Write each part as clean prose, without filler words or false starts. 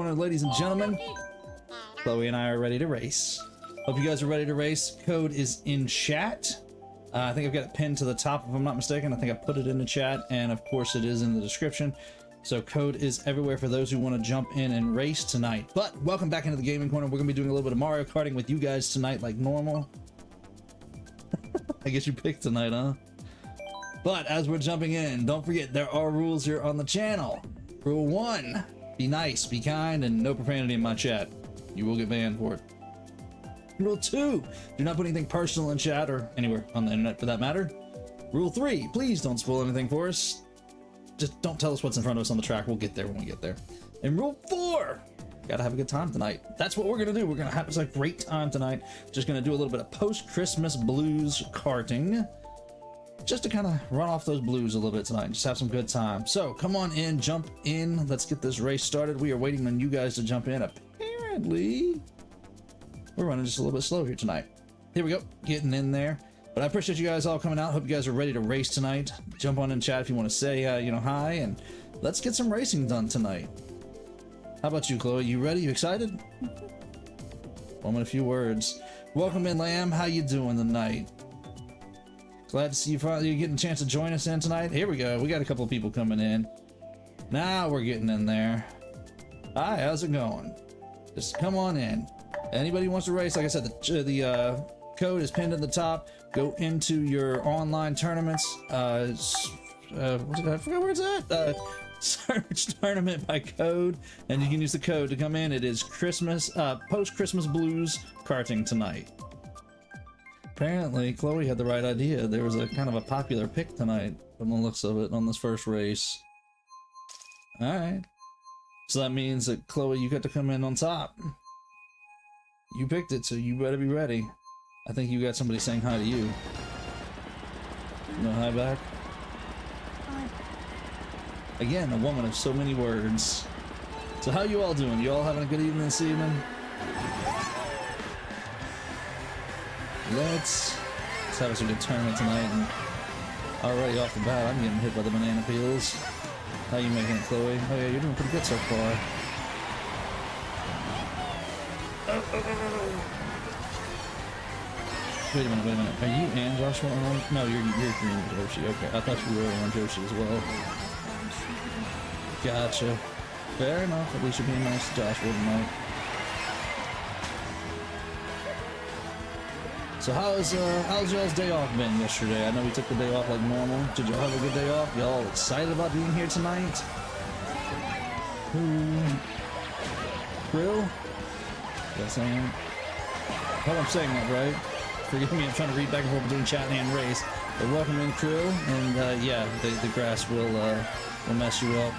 morning, ladies and gentlemen. Chloe and I are ready to race. Hope you guys are ready to race. Code is in chat. I think I've got it pinned to the top if I'm not mistaken. I think I put it in the chat, and of course it is in the description. So code is everywhere for those who want to jump in and race tonight. But welcome back into the gaming corner. We're gonna be doing a little bit of Mario Karting with you guys tonight like normal. I guess you picked tonight, huh? But as we're jumping in, don't forget there are rules here on the channel. Rule 1, be nice, be kind, and no profanity in my chat. You will get banned for it. Rule 2, do not put anything personal in chat or anywhere on the internet for that matter. Rule 3, please don't spoil anything for us. Just don't tell us what's in front of us on the track. We'll get there when we get there. And rule 4, gotta have a good time tonight. That's what we're gonna do. We're gonna have a great time tonight. Just gonna do a little bit of post-Christmas blues karting. Just to kind of run off those blues a little bit tonight. Just have some good time. So come on in, jump in. Let's get this race started. We are waiting on you guys to jump in. Apparently, we're running just a little bit slow here tonight. Here we go, getting in there. But I appreciate you guys all coming out. Hope you guys are ready to race tonight. Jump on in chat if you want to say, you know, hi, and let's get some racing done tonight. How about you, Chloe? You ready? You excited? One with a few words. Welcome in, Lamb. How you doing tonight? Glad to see you finally getting a chance to join us in tonight. Here we go. We got a couple of people coming in. Now we're getting in there. Hi, how's it going? Just come on in. Anybody who wants to race, like I said, the code is pinned at the top. Go into your online tournaments. What's it? I forgot where it's at. Search tournament by code, and you can use the code to come in. It is Christmas, post-Christmas blues karting tonight. Apparently, Chloe had the right idea. There was a kind of a popular pick tonight from the looks of it on this first race. Alright. So that means that, Chloe, you got to come in on top. You picked it, so you better be ready. I think you got somebody saying hi to you. No hi back? Hi. Again, a woman of so many words. So how you all doing? You all having a good evening this evening? Let's have us a good tournament tonight, and already off the bat, I'm getting hit by the banana peels. How you making it, Chloe? Oh yeah, you're doing pretty good so far. Wait a minute. Are you and Joshua on? No, you're green with Yoshi. Okay, I thought you were orange Yoshi as well. Gotcha. Fair enough. At least you're being nice to Joshua tonight. So how's y'all's day off been yesterday? I know we took the day off like normal. Did y'all have a good day off? Y'all excited about being here tonight? Krill? Yes, I am. I hope I'm saying that right. Forgive me, I'm trying to read back and forth between chat and race. But welcome in, Krill, and yeah, the grass will mess you up.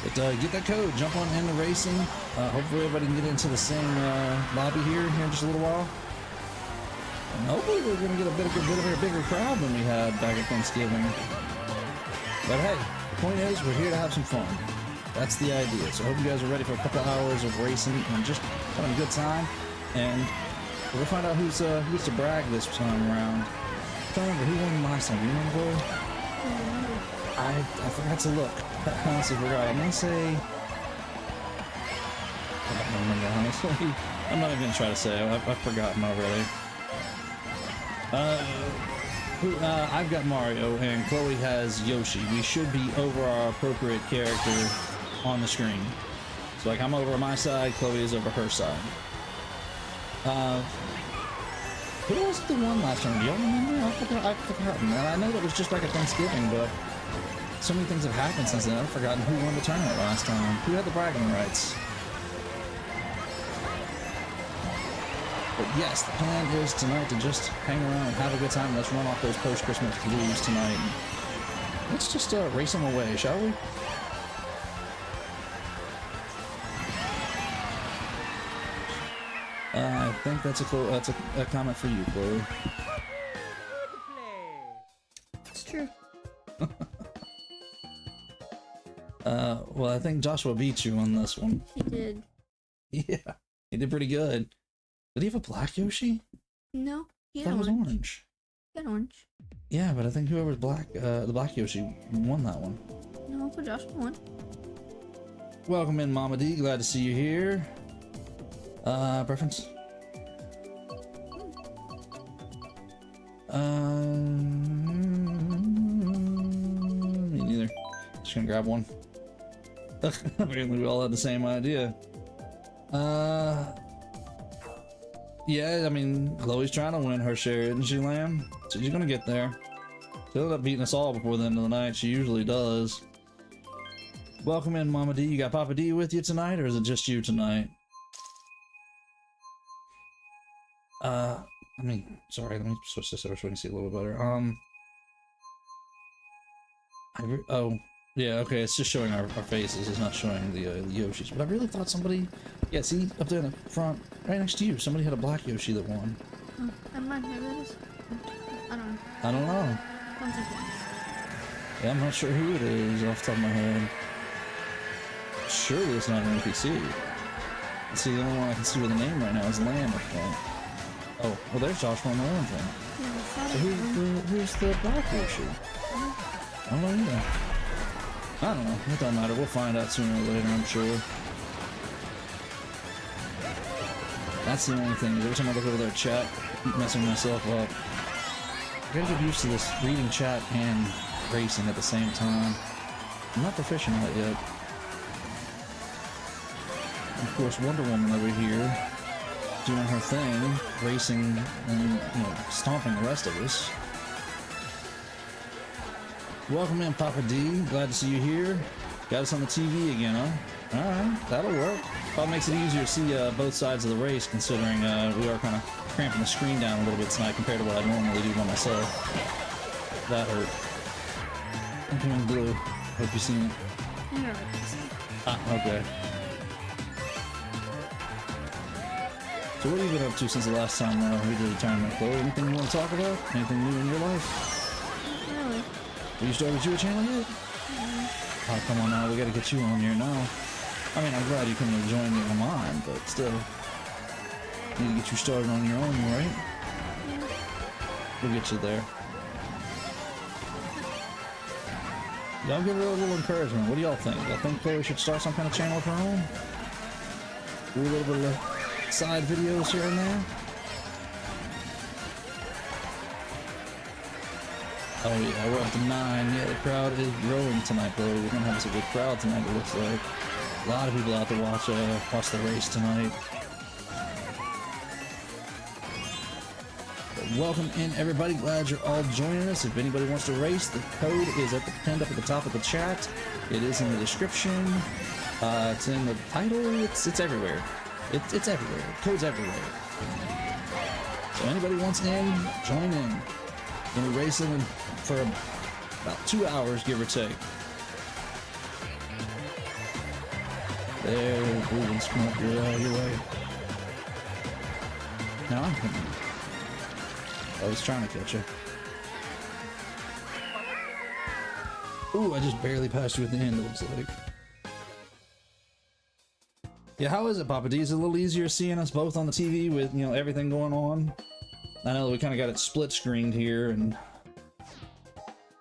But get that code, jump on into racing. Hopefully everybody can get into the same lobby here in just a little while. And hopefully we're going to get a bit of a bigger crowd than we had back at Thanksgiving. But hey, the point is we're here to have some fun. That's the idea. So I hope you guys are ready for a couple hours of racing and just having a good time. And we'll find out who's to brag this time around. I don't remember who won last time. Do you remember? I forgot to look. I honestly forgot. I'm gonna say. I don't remember honestly. I'm not even gonna try to say. I've forgotten already. I've got Mario and Chloe has Yoshi. We should be over our appropriate character on the screen. So like I'm over on my side, Chloe is over her side. Who was the one last time? Do y'all remember? I've forgotten. And I know that was just back at Thanksgiving, but so many things have happened since then. I've forgotten who won the tournament last time. Who had the bragging rights? But yes, the plan is tonight to just hang around and have a good time. Let's run off those post-Christmas blues tonight. Let's just race them away, shall we? I think that's a comment for you, Chloe. It's true. Well, I think Joshua beat you on this one. He did. Yeah, he did pretty good. Did he have a black Yoshi? No, he I had thought it was orange. orange. He had orange. Yeah, but I think whoever's black, the black Yoshi won that one. No, Uncle Josh won. Welcome in, Mama D. Glad to see you here. Preference? Me neither. Just gonna grab one. Apparently we all had the same idea. Yeah, I mean, Chloe's trying to win her share, isn't she, Lamb? So she's gonna get there. She'll end up beating us all before the end of the night. She usually does. Welcome in, Mama D. You got Papa D with you tonight, or is it just you tonight? I mean, sorry, let me switch this over so we can see a little bit better. Oh, yeah, okay, it's just showing our faces. It's not showing the Yoshis. But I really thought somebody... Yeah, see, up there in the front, right next to you, somebody had a black Yoshi that won. Oh, never mind, maybe it is. I don't know. I don't know. Don't think it Yeah, I'm not sure who it is off the top of my head. Surely it's not an NPC. See, the only one I can see with a name right now is Lamb, I think. Oh, well, there's Joshua on the orange one. Yeah, I thought So who's the black Yoshi? I don't know either. I don't know. It don't matter. We'll find out sooner or later, I'm sure. That's the only thing. Every time I look over there, chat, I keep messing myself up. I gotta get used to this reading chat and racing at the same time. I'm not proficient at it yet. Of course, Wonder Woman over here doing her thing, racing and, you know, stomping the rest of us. Welcome in, Papa D. Glad to see you here. Got us on the TV again, huh? Alright, that'll work. Probably makes it easier to see both sides of the race, considering we are kind of cramping the screen down a little bit tonight compared to what I normally do by myself. That hurt. Incoming blue. Hope you've seen it. Yeah. Ah, okay. So what have you been up to since the last time we did a tournament, Chloe? Anything you want to talk about? Anything new in your life? Really? Have you started your channel yet? Oh, come on now, we gotta get you on here now. I mean, I'm glad you couldn't have joined me on mine, but still. Need to get you started on your own, right? We'll get you there. Y'all give her a little encouragement. What do y'all think? Y'all think Chloe should start some kind of channel of her own? Do a little bit of side videos here and there? Oh yeah, we're up to 9. Yeah, the crowd is growing tonight, Chloe. We're gonna have us a good crowd tonight, it looks like. A lot of people out to watch the race tonight. But welcome in, everybody. Glad you're all joining us. If anybody wants to race, the code is pinned up at the top of the chat. It is in the description. It's in the title. It's everywhere. It's everywhere. Code's everywhere. So anybody wants in, join in. Gonna be racing for about 2 hours, give or take. There, moving, come up your way. No, I was trying to catch you. Ooh, I just barely passed you at the end, it looks like. Yeah, how is it, Papa D? Is it a little easier seeing us both on the TV with, you know, everything going on? I know that we kind of got it split screened here, and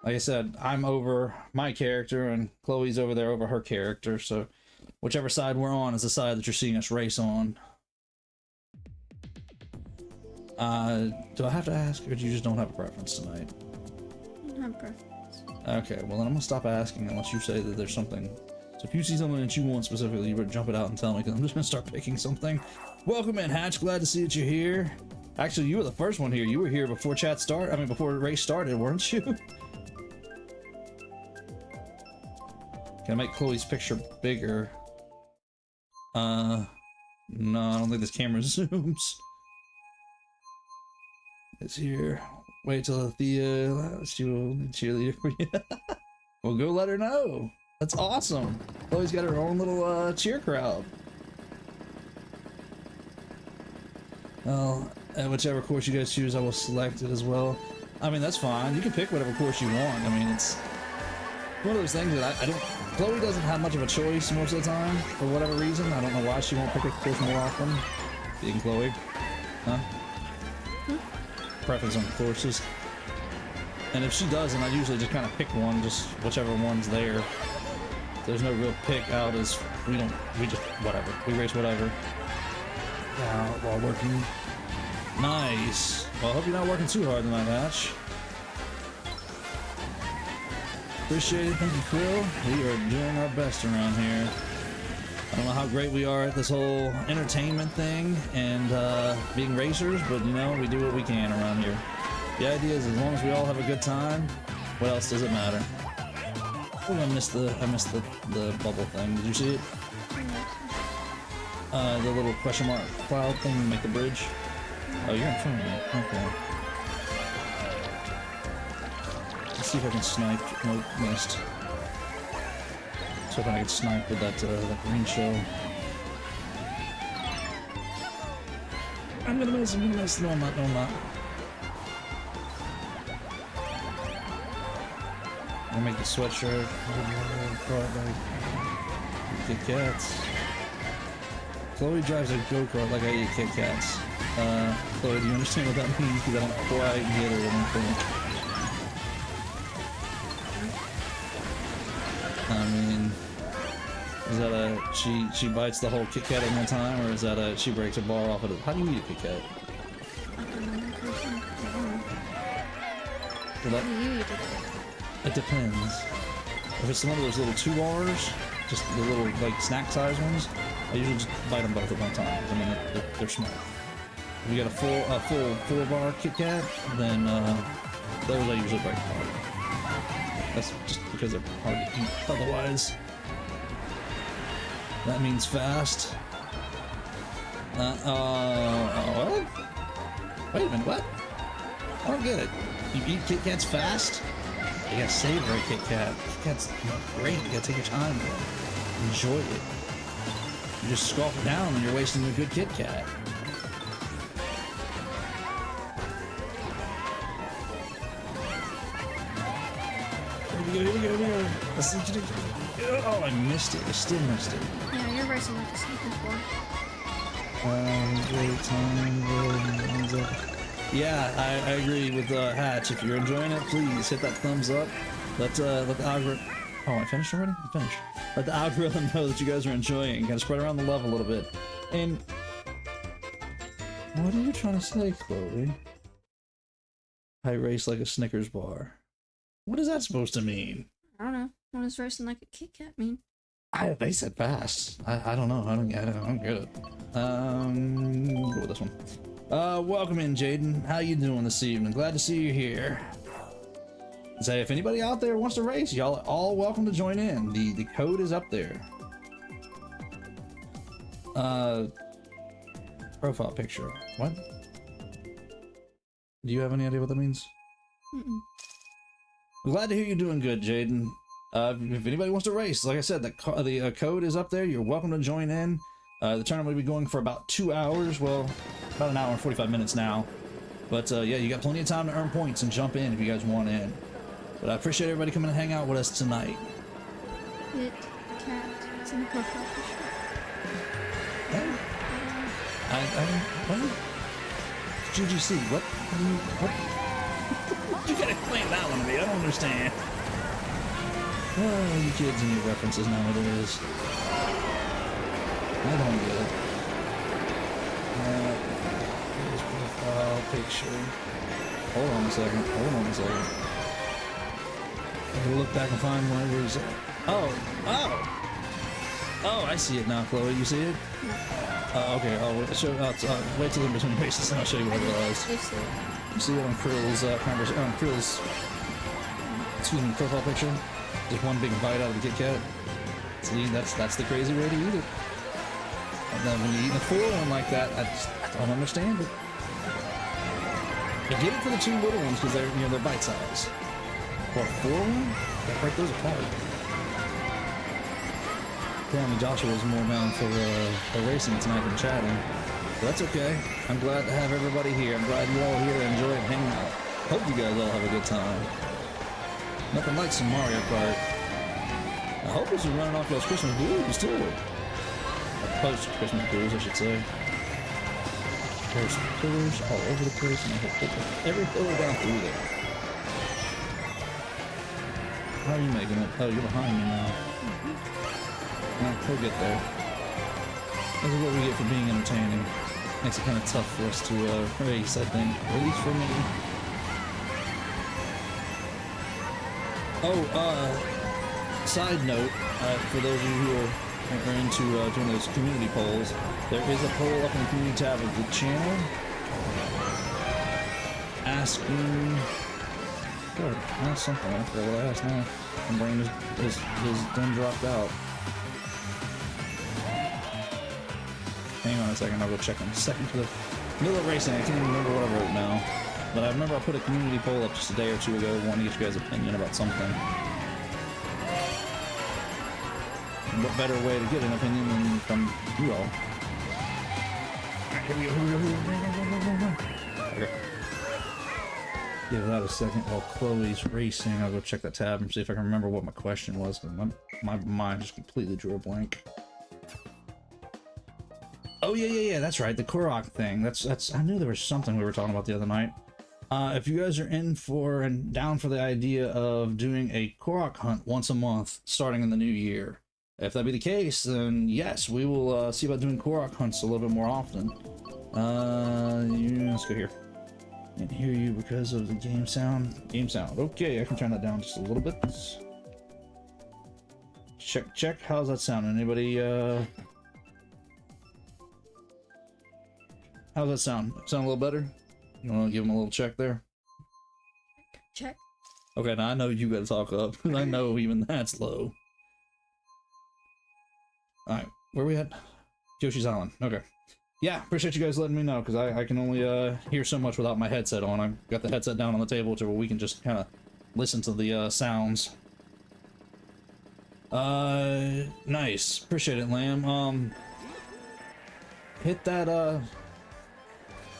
like I said, I'm over my character and Chloe's over there over her character, so whichever side we're on is the side that you're seeing us race on. Do I have to ask, or do you just don't have a preference tonight? I don't have a preference. Okay, well then I'm gonna stop asking unless you say that there's something. So if you see something that you want specifically, you better jump it out and tell me, because I'm just gonna start picking something. Welcome in, Hatch. Glad to see that you're here. Actually, you were the first one here. You were here before chat started. I mean, before the race started, weren't you? Can I make Chloe's picture bigger? No, I don't think this camera zooms. It's here. Wait till the she will cheerleader for you. Well, go let her know. That's awesome. Chloe's got her own little cheer crowd. Well, whichever course you guys choose, I will select it as well. I mean, that's fine. You can pick whatever course you want. I mean, it's one of those things that I don't... Chloe doesn't have much of a choice most of the time, for whatever reason. I don't know why she won't pick a course more often. Being Chloe. Huh? Preference on courses. And if she doesn't, I usually just kind of pick one, just whichever one's there. There's no real pick out as we just whatever. We race whatever. Yeah, while working. Nice. Well, I hope you're not working too hard tonight, Hatch. Appreciate it. Thank you, Krill. We are doing our best around here. I don't know how great we are at this whole entertainment thing and being racers, but you know, we do what we can around here. The idea is as long as we all have a good time, what else does it matter? Oh, I missed the bubble thing. Did you see it? The little question mark cloud thing to make the bridge. Oh, you're in front of me. Okay. Let's see if I can snipe. Nope, missed. So if I can snipe with that green shell. I'm gonna miss. No, I'm not. No, I'm not. I'll make the sweatshirt. Kit Kats. Chloe drives a go-kart like I eat Kit Kats. Chloe, do you understand what that means? Because I don't quite get it, I don't think. I mean, is that she bites the whole Kit Kat at one time, or is that she breaks a bar off of it? How do you eat a Kit Kat? Well, it depends. If it's one of those little 2 bars, just the little like snack size ones, I usually just bite them both at one time. I mean, they're small. If you got a full 4 bar Kit Kat, then those I usually break apart. That's just because they're hard to eat. Otherwise, that means fast. What? Wait a minute, what? I don't get it. You eat Kit Kats fast? You gotta savor a Kit Kat. Kit Kat's great. You gotta take your time with it. Enjoy it. You just scoff it down and you're wasting a good Kit Kat. Here we go. Let's see what you do. Oh, I missed it. I still missed it. Yeah, you're racing like a sneaker boy. Great time. Yeah, I agree with Hatch. If you're enjoying it, please hit that thumbs up. Let the algorithm. Oh, I finished already? I finished. Let the algorithm know that you guys are enjoying. Gotta spread around the love a little bit. And what are you trying to say, Chloe? I race like a Snickers bar. What is that supposed to mean? I don't know. What does racing like a Kit Kat mean? They said fast. I don't know. I don't get it. Go with this one. Welcome in, Jaden. How you doing this evening? Glad to see you here. Say, if anybody out there wants to race, y'all are all welcome to join in. The code is up there. Profile picture. What? Do you have any idea what that means? Mm-mm. I'm glad to hear you're doing good, Jaden. If anybody wants to race, like I said, the code is up there. You're welcome to join in. The tournament will be going for about 2 hours. Well, about an hour and 45 minutes now. But yeah, you got plenty of time to earn points and jump in if you guys want in. But I appreciate everybody coming to hang out with us tonight. Kit Kat. It's in the profile picture. Hey. What? GGC. What? You gotta explain that one to me. I don't understand. Oh, you kids and your references nowadays. I don't get it. Here's profile picture. Hold on a second. I'm gonna look back and find where he's at. Oh, I see it now, Chloe. You see it? Okay. Wait till in between races and I'll show you what it was. You see it on Krill's profile picture? Just one big bite out of the Kit Kat. See, that's the crazy way to eat it. And then when you eat a full one like that, I don't understand it. I get it for the 2 little ones because they're bite size. For a 4 one, gotta break those apart. Apparently Joshua was more down for racing tonight than chatting. But that's okay. I'm glad to have everybody here. I'm glad you're all here to enjoy and hang out. Hope you guys all have a good time. Nothing like some Mario Kart. I hope this is running off those Christmas blues too. Post-Christmas blues, I should say. There's pillars all over the place, and I hit every pillar down through there. How are you making it? Oh, you're behind me now. We'll get there. This is what we get for being entertaining. Makes it kind of tough for us to race, I think. At least for me. Oh, side note, for those of you who are into doing those community polls, there is a poll up in the community tab of the channel asking... Good, that's something. I forgot what I asked now. My brain is done dropped out. Hang on a second, I'll go check in a second for the middle of racing. I can't even remember what I wrote now. But I remember I put a community poll up just a day or two ago, wanting to get you guys' opinion about something. What better way to get an opinion than from you all? Here we go. Okay. Give that a second while Chloe's racing. I'll go check that tab and see if I can remember what my question was. My mind just completely drew a blank. Oh yeah, that's right, the Korok thing. That's I knew there was something we were talking about the other night. If you guys are in for and down for the idea of doing a Korok hunt once a month starting in the new year, if that be the case, then yes, we will see about doing Korok hunts a little bit more often. Let's go here. Can't hear you because of the game sound. Game sound. Okay, I can turn that down just a little bit. Check. How's that sound? Anybody? How's that sound? Sound a little better? You want to give him a little check there? Check. Okay, now I know you got to talk up. I know even that's low. All right, where we at? Yoshi's Island. Okay. Yeah, appreciate you guys letting me know, because I can only hear so much without my headset on. I've got the headset down on the table to where we can just kind of listen to the sounds. Nice. Appreciate it, Lamb. Hit that,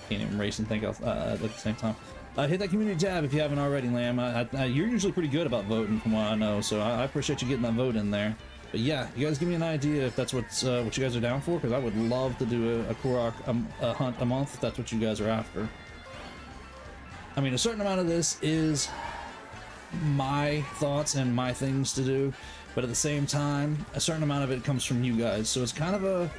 can't even race and think at the same time. Hit that community tab if you haven't already, Lamb. You're usually pretty good about voting from what I know, so I appreciate you getting that vote in there. But yeah, you guys give me an idea if that's what you guys are down for, because I would love to do a Korok hunt a month if that's what you guys are after. I mean, a certain amount of this is my thoughts and my things to do, but at the same time, a certain amount of it comes from you guys. So it's kind of a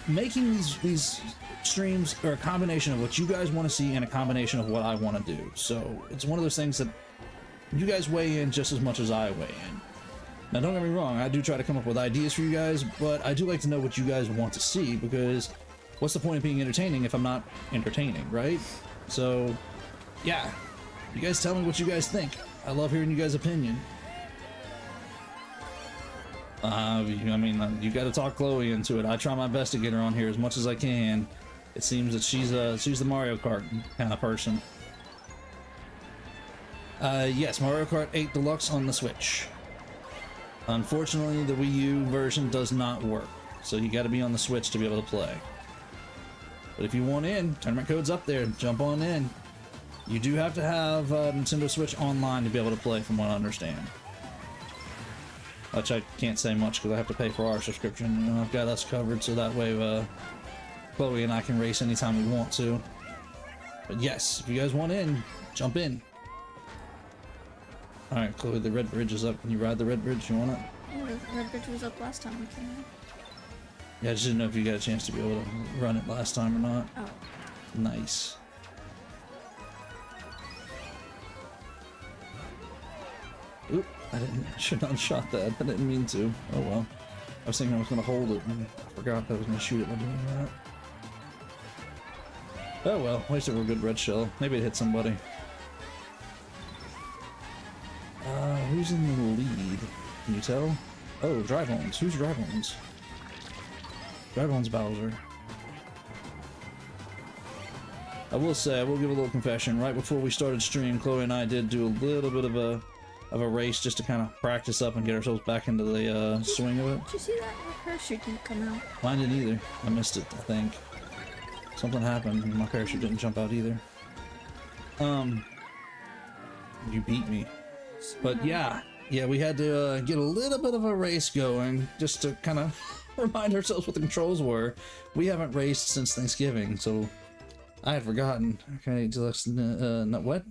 making these streams are a combination of what you guys want to see and a combination of what I want to do. So it's one of those things that you guys weigh in just as much as I weigh in. Now, don't get me wrong, I do try to come up with ideas for you guys, but I do like to know what you guys want to see, because what's the point of being entertaining if I'm not entertaining, right? So, yeah, you guys tell me what you guys think. I love hearing you guys' opinion. I mean, you got to talk Chloe into it. I try my best to get her on here as much as I can. It seems that she's the Mario Kart kind of person. Yes, Mario Kart 8 Deluxe on the Switch. Unfortunately, the Wii U version does not work, so you got to be on the Switch to be able to play. But if you want in, tournament code's up there, jump on in. You do have to have Nintendo Switch Online to be able to play, from what I understand. Which I can't say much because I have to pay for our subscription. You know, I've got us covered, so that way Chloe and I can race anytime we want to. But yes, if you guys want in, jump in. Alright, Chloe, the red bridge is up. Can you ride the red bridge? You want it? Yeah, the red bridge was up last time we came in. Yeah, I just didn't know if you got a chance to be able to run it last time or not. Oh. Nice. Oop, I should not have shot that. I didn't mean to. Oh well. I was thinking I was going to hold it, and I forgot that I was going to shoot it by doing that. Oh well, at least it were a good red shell. Maybe it hit somebody. Who's in the lead? Can you tell? Oh, Drive-Ons. Who's Drive-Ons? Drive-Ons Bowser. I will say, I will give a little confession. Right before we started stream, Chloe and I did do a little bit of a race just to kind of practice up and get ourselves back into the swing of it. Did you see that? My parachute didn't come out. Mine didn't either. I missed it, I think. Something happened and my parachute didn't jump out either. You beat me. But yeah, we had to get a little bit of a race going just to kind of remind ourselves what the controls were. We haven't raced since Thanksgiving, so I had forgotten. Okay, Deluxe, what?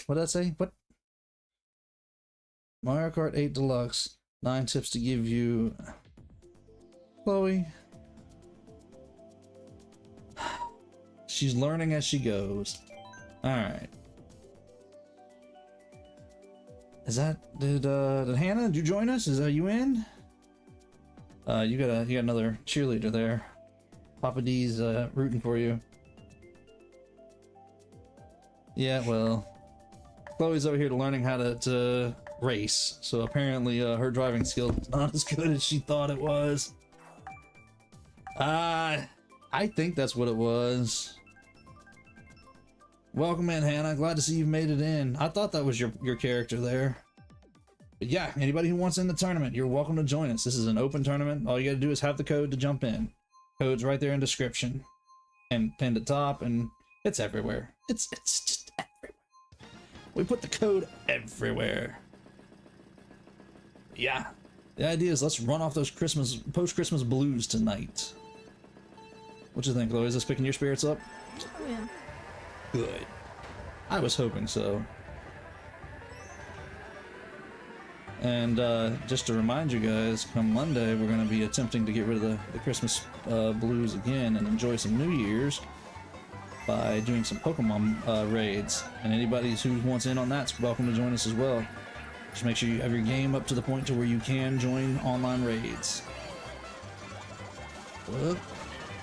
What did I say? What? Mario Kart 8 Deluxe, 9 tips to give you Chloe. She's learning as she goes. All right. Is that did Hannah? Did you join us? Is that you in? You got another cheerleader there. Papa D's rooting for you. Yeah, well, Chloe's over here learning how to race. So apparently her driving skill is not as good as she thought it was. I think that's what it was. Welcome in, Hannah. Glad to see you've made it in. I thought that was your character there. But yeah, anybody who wants in the tournament, you're welcome to join us. This is an open tournament. All you gotta do is have the code to jump in. Code's right there in description. And pinned at top, and it's everywhere. It's just everywhere. We put the code everywhere. Yeah. The idea is let's run off those post-Christmas blues tonight. What you think, Chloe? Is this picking your spirits up? Oh, yeah. Good. I was hoping so. And just to remind you guys, come Monday, we're going to be attempting to get rid of the Christmas blues again and enjoy some New Year's by doing some Pokemon raids. And anybody who wants in on that's welcome to join us as well. Just make sure you have your game up to the point to where you can join online raids. Whoop.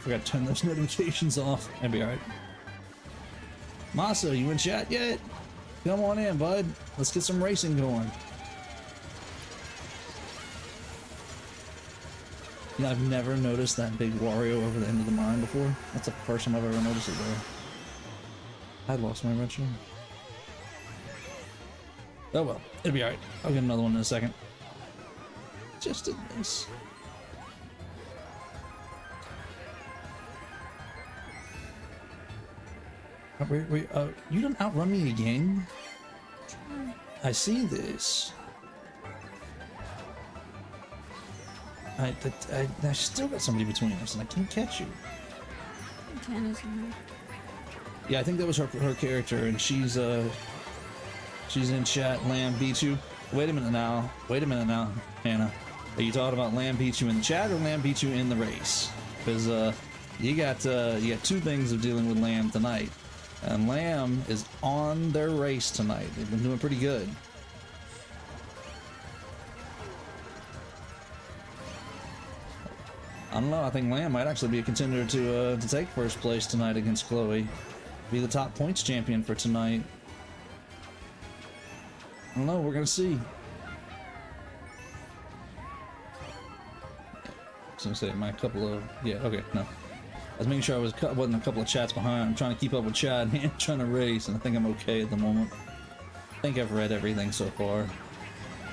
Forgot to turn those notifications off. That'd be alright. Masa, you in chat yet? Come on in, bud. Let's get some racing going. You know, I've never noticed that big Wario over the end of the mine before. That's the first time I've ever noticed it though. I lost my retro. Oh well, it'll be alright. I'll get another one in a second. Just did this. Wait, you didn't outrun me again? I see this. I still got somebody between us and I can't catch you. Yeah, I think that was her character, and she's in chat. Lamb beat you. Wait a minute now, Hannah. Are you talking about Lamb beat you in the chat or Lamb beat you in the race? Because you got two things of dealing with Lamb tonight. And Lamb is on their race tonight. They've been doing pretty good. I don't know. I think Lamb might actually be a contender to take first place tonight against Chloe. Be the top points champion for tonight. I don't know. We're gonna see. I was gonna say my couple of okay no. I was making sure I wasn't a couple of chats behind. I'm trying to keep up with chat and trying to race, and I think I'm okay at the moment. I think I've read everything so far.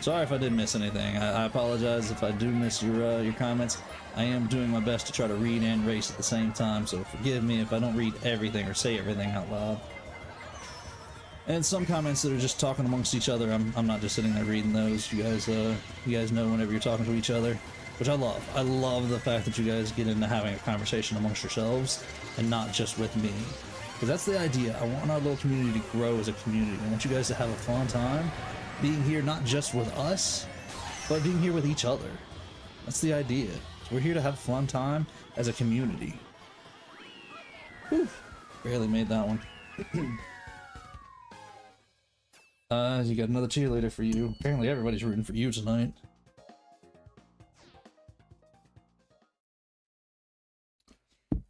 Sorry if I did miss anything. I apologize if I do miss your comments. I am doing my best to try to read and race at the same time, so forgive me if I don't read everything or say everything out loud. And some comments that are just talking amongst each other, I'm not just sitting there reading those. You guys know whenever you're talking to each other. Which I love. I love the fact that you guys get into having a conversation amongst yourselves and not just with me. Because that's the idea. I want our little community to grow as a community. I want you guys to have a fun time being here not just with us, but being here with each other. That's the idea. So we're here to have a fun time as a community. Whew. Barely made that one. You got another cheerleader for you. Apparently everybody's rooting for you tonight.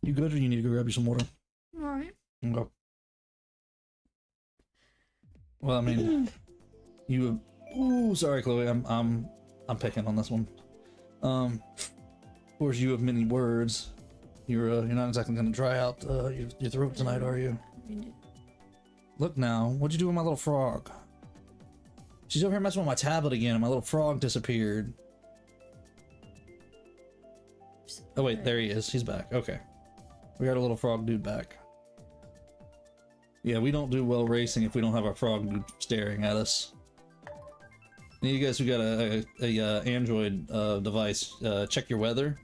You good, or you need to go grab you some water? Alright. Okay. Well, I mean, you. Ooh, sorry, Chloe. I'm picking on this one. Of course, you have many words. You're not exactly gonna dry out your throat tonight, are you? Look now, what'd you do with my little frog? She's over here messing with my tablet again, and my little frog disappeared. Oh wait, there he is. He's back. Okay. We got a little frog dude back. Yeah, we don't do well racing if we don't have our frog dude staring at us. And you guys who got a Android device, check your weather.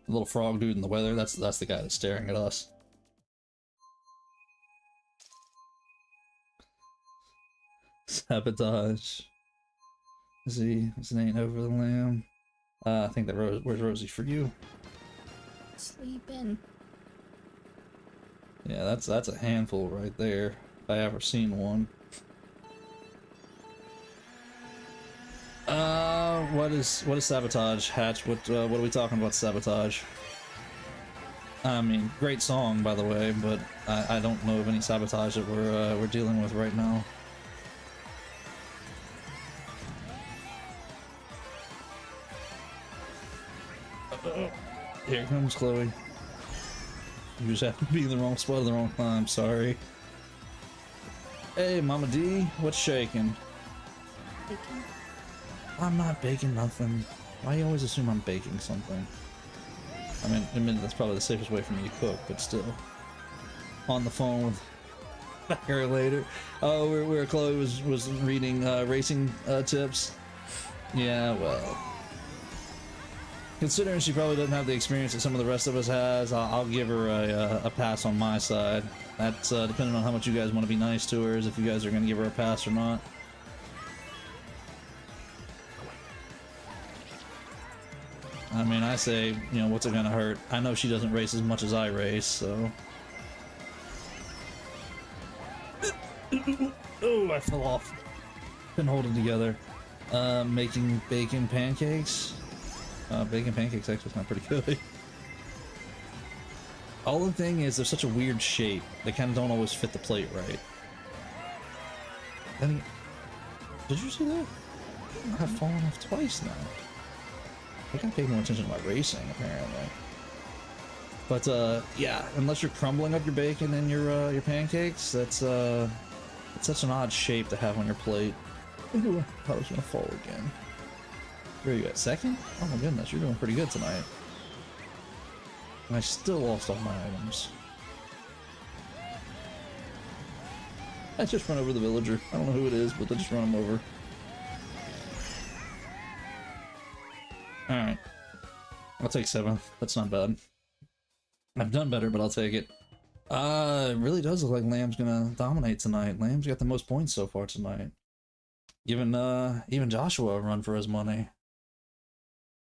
The little frog dude in the weather, that's the guy that's staring at us. Sabotage. Let's see, his name over the lamb. I think that where's Rosie for you? Sleeping. Yeah, that's a handful right there, if I ever seen one. What is Sabotage, Hatch? What are we talking about, Sabotage? I mean, great song, by the way, but I don't know of any Sabotage that we're dealing with right now. Here comes Chloe. You just have to be in the wrong spot at the wrong time, sorry. Hey, Mama D, what's shaking? Baking. I'm not baking nothing. Why you always assume I'm baking something? I mean that's probably the safest way for me to cook, but still. On the phone with her later. Oh, where Chloe was reading racing tips. Yeah, well. Considering she probably doesn't have the experience that some of the rest of us has, I'll give her a pass on my side. That's depending on how much you guys want to be nice to her, is if you guys are going to give her a pass or not. I mean, I say, you know, what's it gonna hurt? I know she doesn't race as much as I race, so... Oh, I fell off. Couldn't hold it together. Making bacon pancakes. Bacon pancakes actually sound pretty good. All the thing is, they're such a weird shape. They kind of don't always fit the plate right. Then, did you see that? I've fallen off twice now. I gotta pay more attention to my racing, apparently. But yeah, unless you're crumbling up your bacon and your pancakes, that's it's such an odd shape to have on your plate. Ooh, I thought I was gonna fall again. Where are you at? Second? Oh my goodness, you're doing pretty good tonight. And I still lost all my items. I just run over the villager. I don't know who it is, but I just run him over. Alright. I'll take 7th. That's not bad. I've done better, but I'll take it. It really does look like Lamb's gonna dominate tonight. Lamb's got the most points so far tonight. Even Joshua a run for his money.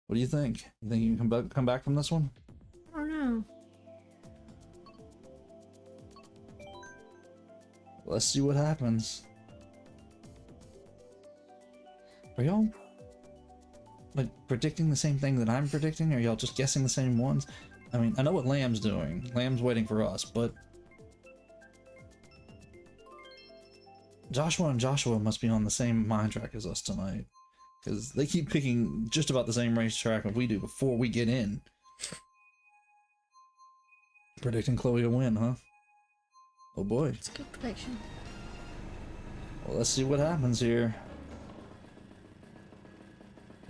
What do you think? You think you can come back from this one? I don't know. Let's see what happens. Are y'all like predicting the same thing that I'm predicting? Or y'all just guessing the same ones? I mean, I know what Lamb's doing. Lamb's waiting for us, but Joshua and Joshua must be on the same mind track as us tonight, because they keep picking just about the same racetrack that we do before we get in. Predicting Chloe to win, huh? Oh boy. It's a good prediction. Well, let's see what happens here.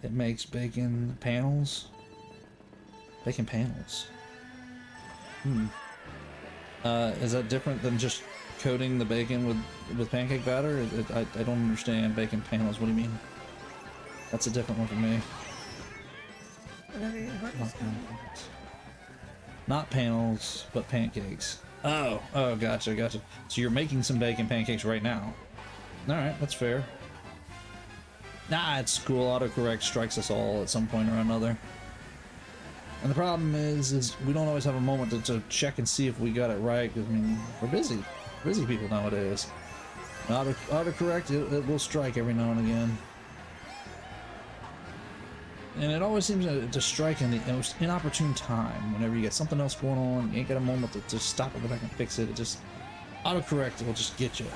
It makes bacon panels. Bacon panels. Is that different than just coating the bacon with pancake batter? I don't understand bacon panels. What do you mean? That's a different one for me. Whatever your heart is telling you. Not panels, but pancakes. Oh, gotcha. So you're making some bacon pancakes right now. Alright, that's fair. Nah, it's cool. Autocorrect strikes us all at some point or another. And the problem is we don't always have a moment to check and see if we got it right, because, I mean, we're busy. Busy people nowadays. Autocorrect, it will strike every now and again. And it always seems to strike in the most inopportune time. Whenever you get something else going on, you ain't got a moment to stop it, go back and fix it. It just, autocorrect will just get you.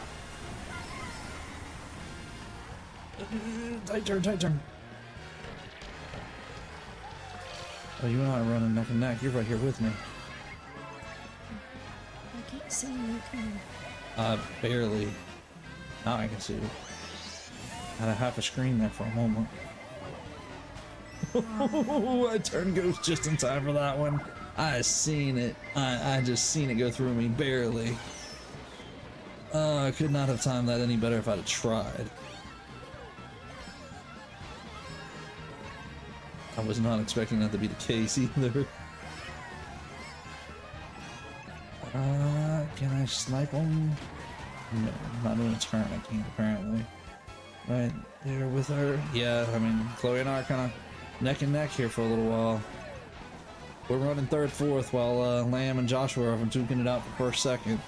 Tight turn. Oh, you and I are running neck and neck. You're right here with me. I can't see you, can you? Barely. Now I can see you. Had a half a screen there for a moment. I turned ghost just in time for that one. I seen it. I just seen it go through me, barely. I could not have timed that any better if I'd have tried. I was not expecting that to be the case either. Can I snipe him? No, I'm not doing a turn, I can't apparently. Right there with her. Yeah, I mean, Chloe and I are kind of neck and neck here for a little while. We're running third, fourth, while Lamb and Joshua are duking it out for first, second.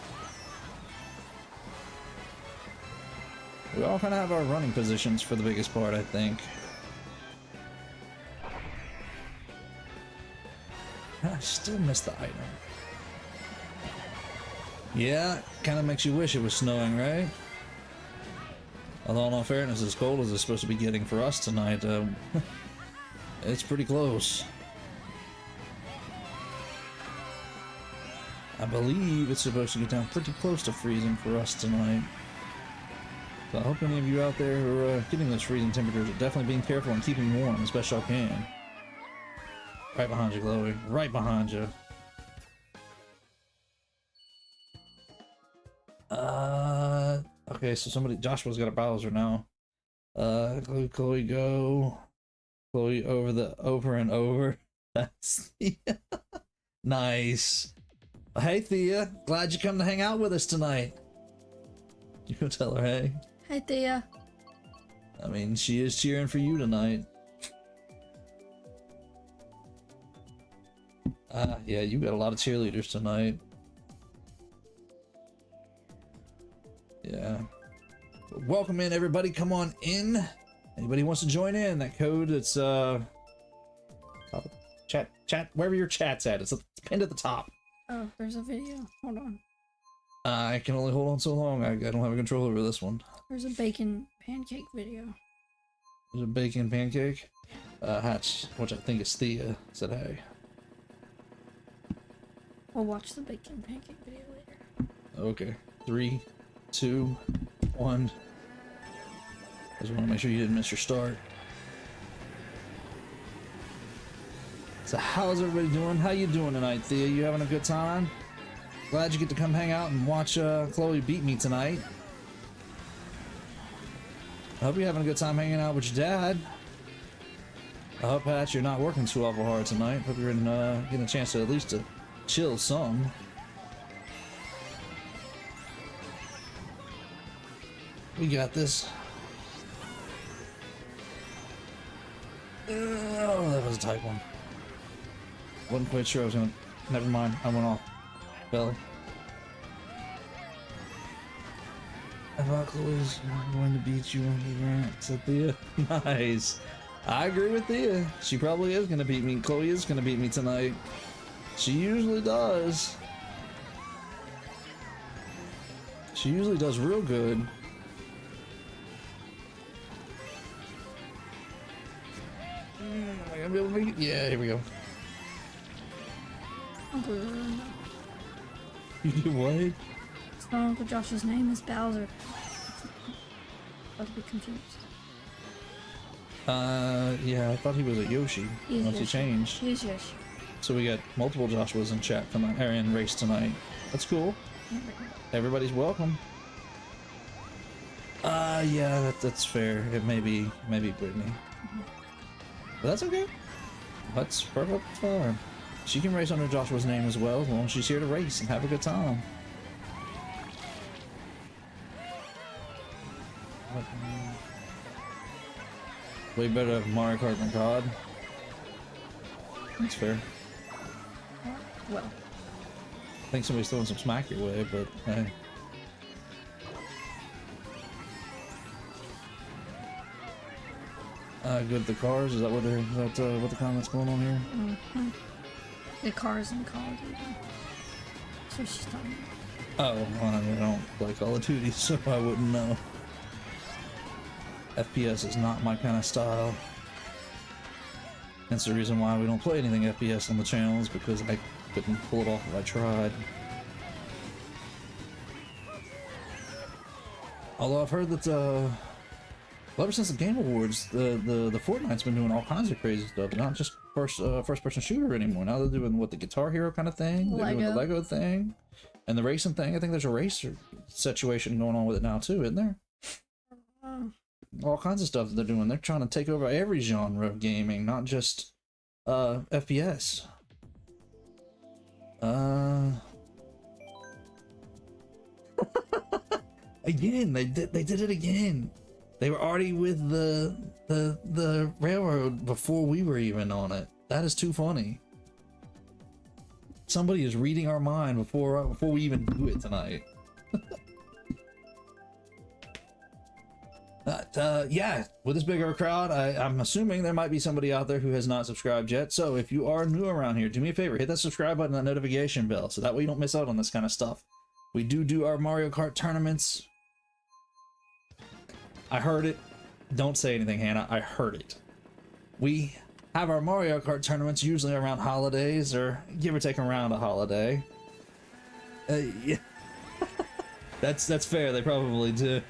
We all kind of have our running positions for the biggest part, I think. I still missed the item. Yeah, kind of makes you wish it was snowing, right? Although, in all fairness, as cold as it's supposed to be getting for us tonight, it's pretty close. I believe it's supposed to get down pretty close to freezing for us tonight. So I hope any of you out there who are getting those freezing temperatures are definitely being careful and keeping warm as best y'all can. Right behind you, Chloe. Right behind you. Okay, so Joshua's got a Bowser now. Chloe, go. Chloe over and over. That's Thea. Nice. Hey, Thea. Glad you come to hang out with us tonight. You go tell her, hey. Hey, Thea. I mean, she is cheering for you tonight. Yeah, you got a lot of cheerleaders tonight. Yeah. Welcome in, everybody. Come on in. Anybody wants to join in? That code, it's chat, wherever your chat's at. It's pinned at the top. Oh, there's a video. Hold on. I can only hold on so long. I don't have a control over this one. There's a bacon pancake video. There's a bacon pancake. Hatch, which I think is Thea, said hey. We'll watch the bacon pancake video later. Okay. 3, 2, 1. Just want to make sure you didn't miss your start. So how's everybody doing? How you doing tonight, Thea? You having a good time? Glad you get to come hang out and watch Chloe beat me tonight. I hope you're having a good time hanging out with your dad. I hope, Pat, you're not working too awful hard tonight. Hope you're getting a chance to at least to chill some. We got this. Oh, that was a tight one. Wasn't quite sure I was gonna. Never mind, I went off. Belly. I thought Chloe's going to beat you on the rant, said Thea. Nice. I agree with Thea. She probably is gonna beat me. Chloe is gonna beat me tonight. She usually does. She usually does real good. Am I gonna be able to make it? Yeah, here we go. Uncle, You do what? it's not Uncle Josh's name is Bowser. I'll be confused. Yeah, I thought he was a Yoshi. Once he changed. He is Yoshi. So we got multiple Joshuas in chat tonight, or in race tonight. That's cool. Everybody's welcome. Yeah, that's fair. It may be Brittany. But that's okay. That's perfect fine. She can race under Joshua's name as well as she's here to race and have a good time. Way better at Mario Kart than COD. That's fair. Well, I think somebody's throwing some smack your way, but hey. Good at the cars? Is that what what the comments going on here? mm-hmm. The cars in Call of Duty. So she's talking about. Oh, well, I don't play Call of Duty, so I wouldn't know. FPS is not my kind of style. That's the reason why we don't play anything FPS on the channel, is because I couldn't pull it off if I tried. Although I've heard that well, ever since the Game Awards, the Fortnite's been doing all kinds of crazy stuff. Not just first person shooter anymore. Now they're doing the Guitar Hero kind of thing. They're doing the Lego thing, and the racing thing. I think there's a racer situation going on with it now too, isn't there? All kinds of stuff that they're doing. They're trying to take over every genre of gaming, not just FPS. Again, they did it again. They were already with the railroad before we were even on it. That is too funny. somebody is reading our mind before we even do it tonight. Yeah, with this bigger crowd, I'm assuming there might be somebody out there who has not subscribed yet. So if you are new around here, do me a favor, hit that subscribe button and that notification bell, so that way you don't miss out on this kind of stuff. We do our Mario Kart tournaments. I heard it. Don't say anything, Hannah. I heard it. We have our Mario Kart tournaments usually around holidays, or give or take around a holiday. Yeah. That's fair. They probably do.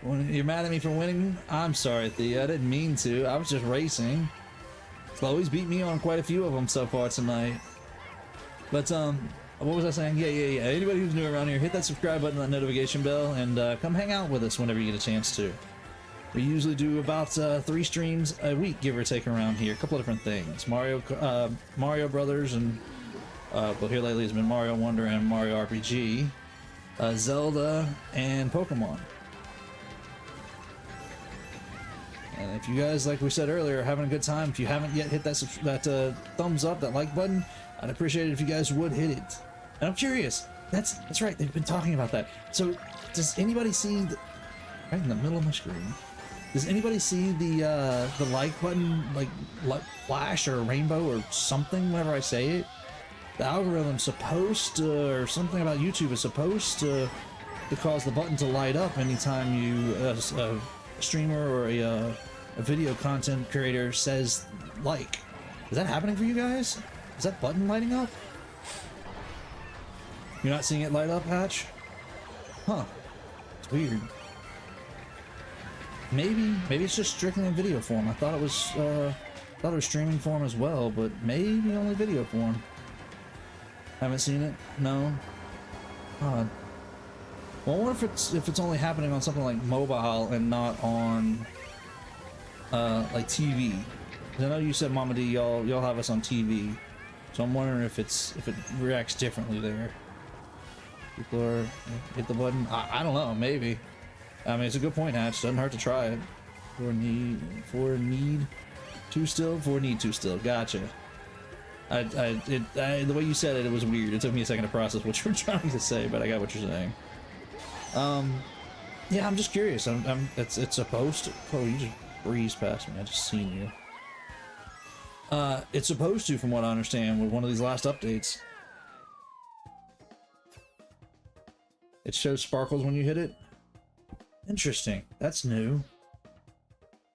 When you're mad at me for winning, I'm sorry, Thea. I didn't mean to. I was just racing. Chloe's beat me on quite a few of them so far tonight. But what was I saying? Yeah. Anybody who's new around here, hit that subscribe button, that notification bell, and come hang out with us whenever you get a chance to. We usually do about 3 streams a week, give or take, around here. A couple of different things. Mario Brothers, and well, here lately has been Mario Wonder and Mario RPG, Zelda, and Pokemon. And if you guys, like we said earlier, are having a good time, if you haven't yet hit that thumbs up, that like button, I'd appreciate it if you guys would hit it. And I'm curious. That's right. They've been talking about that. So, does anybody see right in the middle of my screen? Does anybody see the like button like flash or rainbow or something whenever I say it? The algorithm's supposed to, or something about YouTube is supposed to cause the button to light up anytime you a streamer or a video content creator says like. Is that happening for you guys? Is that button lighting up? You're not seeing it light up, Hatch? Huh. It's weird. Maybe it's just strictly in video form. I thought it was streaming form as well, but maybe only video form. Haven't seen it? No. Odd. Well, I wonder if it's only happening on something like mobile and not on like TV. 'Cause I know you said, Mama D, y'all have us on TV, so I'm wondering if it reacts differently there. People are hit the button. I don't know. Maybe. I mean, it's a good point, Hatch. Doesn't hurt to try it. For need to still. Gotcha. The way you said it, it was weird. It took me a second to process what you were trying to say, but I got what you're saying. Yeah, I'm just curious. It's supposed to. Oh, you just breezed past me. I just seen you. It's supposed to, from what I understand, with one of these last updates. It shows sparkles when you hit it. Interesting. That's new.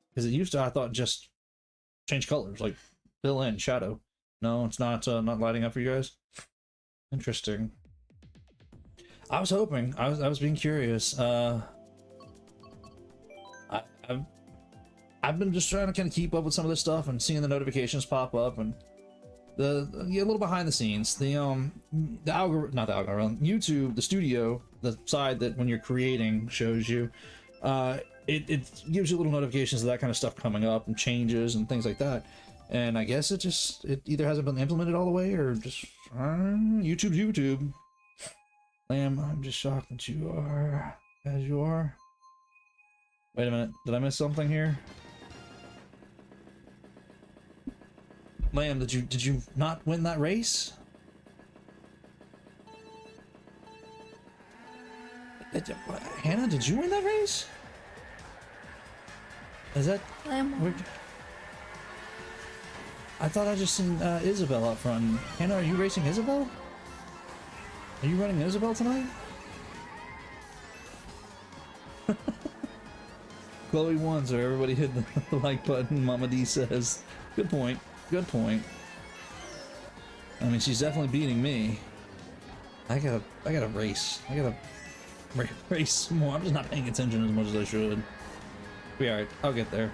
Because it used to, I thought, just change colors, like fill in, shadow. No, it's not lighting up for you guys. Interesting. I was hoping. I was being curious. I've been just trying to kind of keep up with some of this stuff and seeing the notifications pop up, and a little behind the scenes. The algorithm, not the algorithm, YouTube, the studio, the side that when you're creating shows you, it gives you little notifications of that kind of stuff coming up and changes and things like that. And I guess it either hasn't been implemented all the way or just YouTube's YouTube. Lamb, I'm just shocked that you are as you are. Wait a minute, did I miss something here? Lamb, did you not win that race? Hannah, did you win that race? Is that? I thought I just seen Isabel out front. Hannah, are you racing Isabel? Are you running Isabel tonight? Chloe won, so everybody hit the like button. Mama D says, "Good point. Good point." I mean, she's definitely beating me. I gotta race. I gotta race more. I'm just not paying attention as much as I should. Be alright. I'll get there.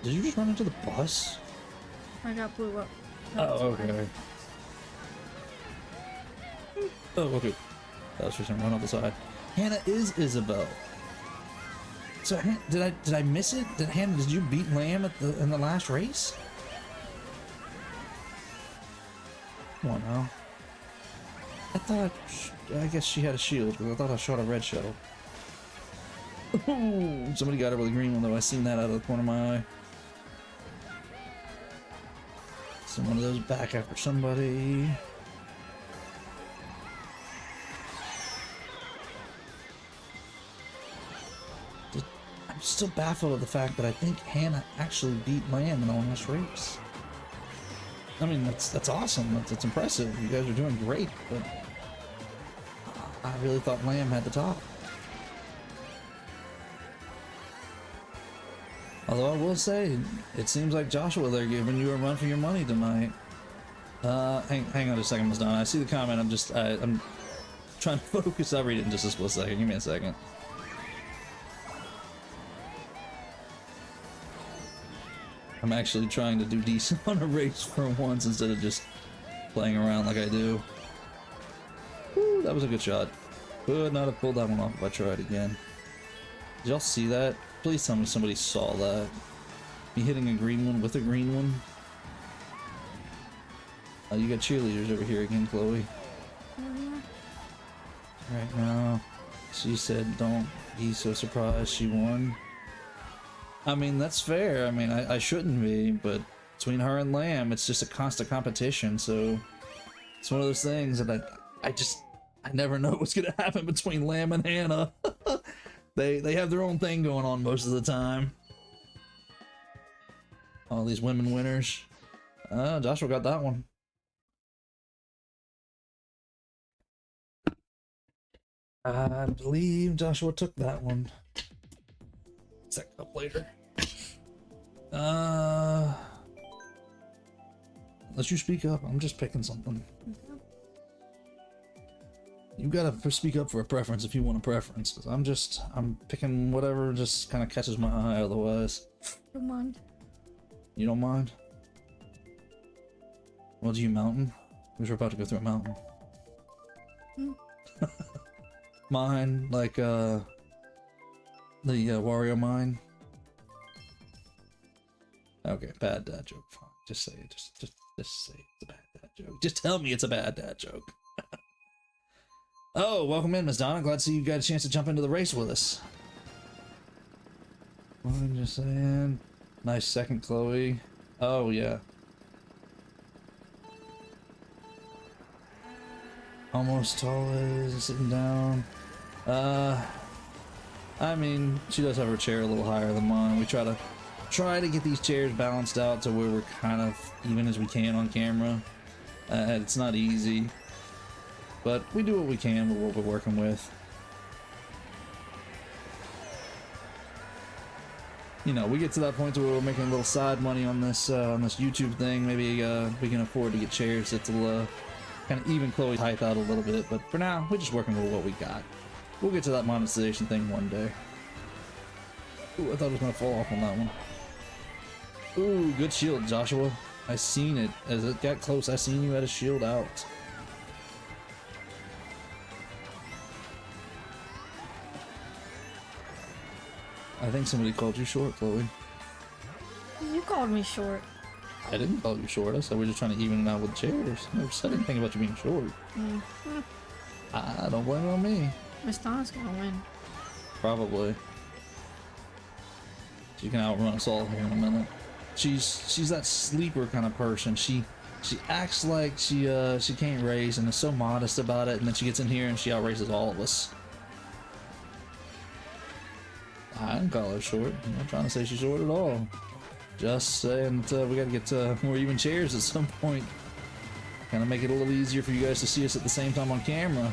Did you just run into the bus? I got blew up. Oh, okay. Oh, okay. That was just gonna run off the side. Hannah is Isabel. So did I miss it? Hannah, did you beat Lamb in the last race? Come on now. I guess she had a shield, because I thought I shot a red shell. Ooh, somebody got her with a green one though. I seen that out of the corner of my eye. Send one of those back after somebody. I'm still baffled at the fact that I think Hannah actually beat Lamb in the last race. I mean, that's awesome. That's impressive. You guys are doing great, but I really thought Lamb had the top. Although I will say, it seems like Joshua, they're giving you a run for your money tonight. Hang on a second, Ms. Donna. I see the comment. I'm trying to focus. I'll read it in just a split second. Give me a second. I'm actually trying to do decent on a race for once instead of just playing around like I do. Woo, that was a good shot. Would not have pulled that one off if I tried again. Did y'all see that? Please tell me somebody saw that. Me hitting a green one with a green one. Oh, you got cheerleaders over here again, Chloe. Right now, she said don't be so surprised she won. I mean, that's fair. I mean, I shouldn't be, but between her and Lamb, it's just a constant competition, so it's one of those things that I never know what's gonna happen between Lamb and Hannah. They have their own thing going on most of the time. All these women winners. Joshua got that one. I believe Joshua took that one. Second up later. Let you speak up. I'm just picking something. You gotta speak up for a preference if you want a preference, because I'm picking whatever just kind of catches my eye otherwise. Don't mind. You don't mind? Well, do you mountain? Because we're about to go through a mountain. Mine, like, the Wario mine. Okay, bad dad joke. Fine. Just say it. Just say it's a bad dad joke. Just tell me it's a bad dad joke. Oh, welcome in, Miss Donna. Glad to see you got a chance to jump into the race with us. I'm just saying. Nice second, Chloe. Oh, yeah. Almost always sitting down. I mean, she does have her chair a little higher than mine. We try to get these chairs balanced out to where we're kind of even as we can on camera. It's not easy, but we do what we can with what we're working with. You know, we get to that point where we're making a little side money on this YouTube thing. Maybe we can afford to get chairs that'll kind of even Chloe's height out a little bit. But for now, we're just working with what we got. We'll get to that monetization thing one day. Ooh, I thought it was gonna fall off on that one. Ooh, good shield, Joshua. I seen it. As it got close, I seen you had a shield out. I think somebody called you short, Chloe. You called me short. I didn't call you short. I said we're just trying to even it out with chairs. I never said anything about you being short. Don't blame it on me. Miss Donna's gonna win. Probably. She can outrun us all here in a minute. She's that sleeper kind of person. She acts like she can't race and is so modest about it, and then she gets in here and she outraces all of us. I didn't call her short. I'm not trying to say she's short at all. Just saying that we gotta get more even chairs at some point. Kind of make it a little easier for you guys to see us at the same time on camera.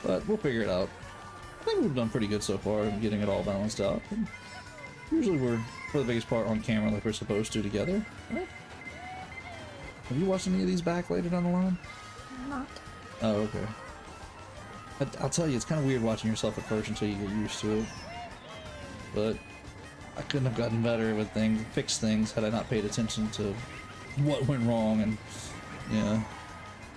But we'll figure it out. I think we've done pretty good so far in getting it all balanced out. And usually we're, for the biggest part, on camera like we're supposed to together. Right? Have you watched any of these back later down the line? Not. Oh, okay. I'll tell you, it's kind of weird watching yourself at first until you get used to it. But I couldn't have gotten better with things, fixed things, had I not paid attention to what went wrong. And yeah,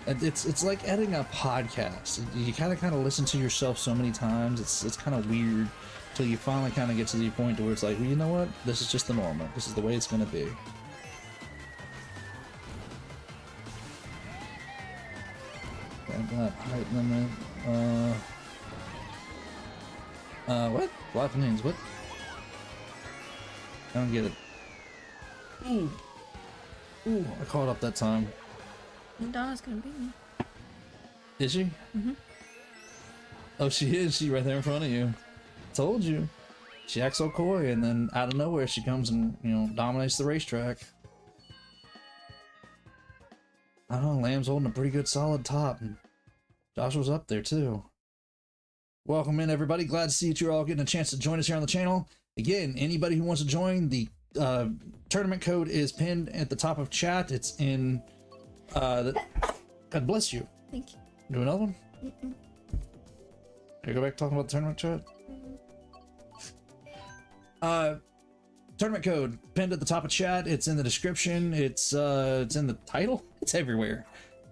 and it's like editing a podcast. You kind of listen to yourself so many times. It's kind of weird till you finally kind of get to the point where it's like, well, you know what? This is just the normal. This is the way it's gonna be. That height limit. What? What means what? I don't get it. Ooh. Ooh, I caught up that time. Donna's gonna beat me. Is she? Mm-hmm. Oh, she is. She right there in front of you. Told you. She acts so coy, and then out of nowhere she comes and, you know, dominates the racetrack. I don't know, Lamb's holding a pretty good solid top, and Joshua's up there too. Welcome in, everybody. Glad to see that you're all getting a chance to join us here on the channel. Again, anybody who wants to join, the tournament code is pinned at the top of chat. It's in God bless you. Thank you. Do another one? Here, go back talking about the tournament chat. Tournament code pinned at the top of chat. It's in the description. It's in the title. It's everywhere.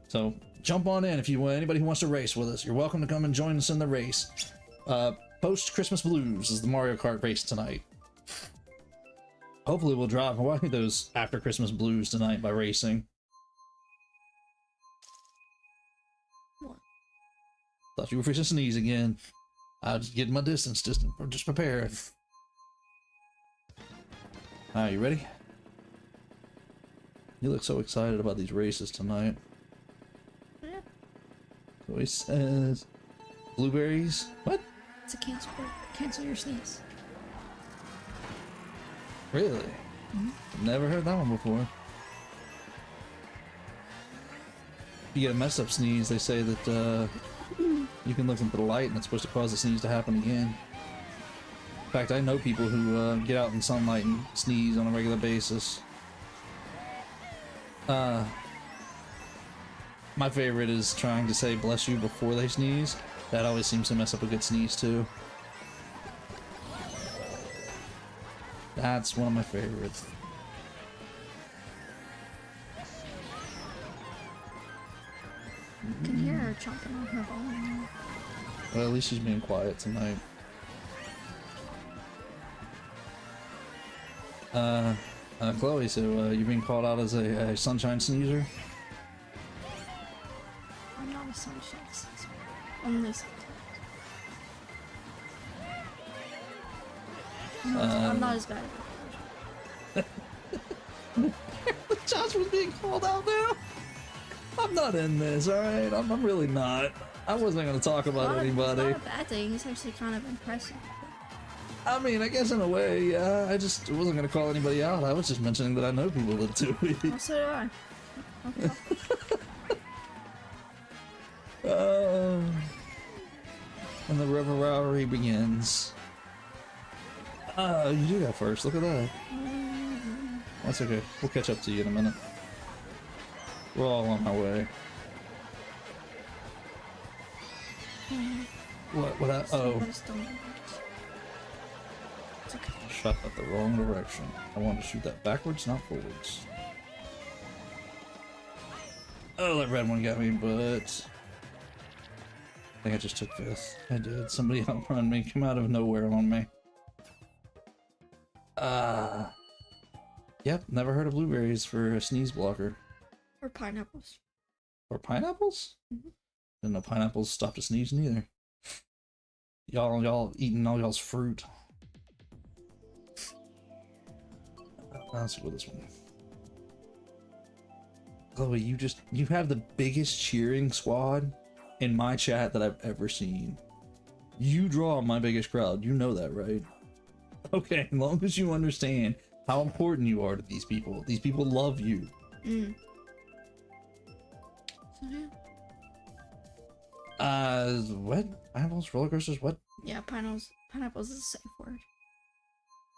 So jump on in if you want. Anybody who wants to race with us, you're welcome to come and join us in the race. Post Christmas Blues is the Mario Kart race tonight. Hopefully we'll drive away those after Christmas blues tonight by racing. What? Thought you were fixing to sneeze again. I was getting my distance, just prepared. Alright, you ready? You look so excited about these races tonight. Yeah. So he says, blueberries? What? It's a cancel your sneeze. Really? Mm-hmm. Never heard that one before. If you get a messed up sneeze, they say that you can look into the light and it's supposed to cause the sneeze to happen again. In fact, I know people who get out in sunlight and sneeze on a regular basis. My favorite is trying to say bless you before they sneeze. That always seems to mess up a good sneeze too. That's one of my favorites. I can hear her chomping on her bone. Well, at least she's being quiet tonight. Chloe, so you're being called out as a sunshine sneezer? I'm not a sunshine sneezer. Only sometimes. I'm not as bad at it. Josh was being called out now? I'm not in this, alright? I'm really not. I wasn't going to talk about anybody. It's not a bad thing, it's actually kind of impressive. I mean, I guess in a way, yeah. I just wasn't going to call anybody out. I was just mentioning that I know people that do it. Oh, so do I. Okay. And the rivalry begins. You do that first. Look at that. That's okay. We'll catch up to you in a minute. We're all on our way. What? Oh. It's okay. Shot at the wrong direction. I wanted to shoot that backwards, not forwards. Oh, that red one got me, but I think I just took fifth. I did. Somebody outrun me, come out of nowhere on me. Yep, never heard of blueberries for a sneeze blocker. Or pineapples. Or pineapples? Mm-hmm. Didn't know pineapples stopped a sneeze neither. Y'all eating all y'all's fruit. Let's go with this one. Chloe, you have the biggest cheering squad in my chat that I've ever seen. You draw my biggest crowd. You know that, right? Okay, as long as you understand how important you are to these people. These people love you. Mm. So yeah. What? Pineapples? Roller coasters? What? Yeah, pineapples is a safe word.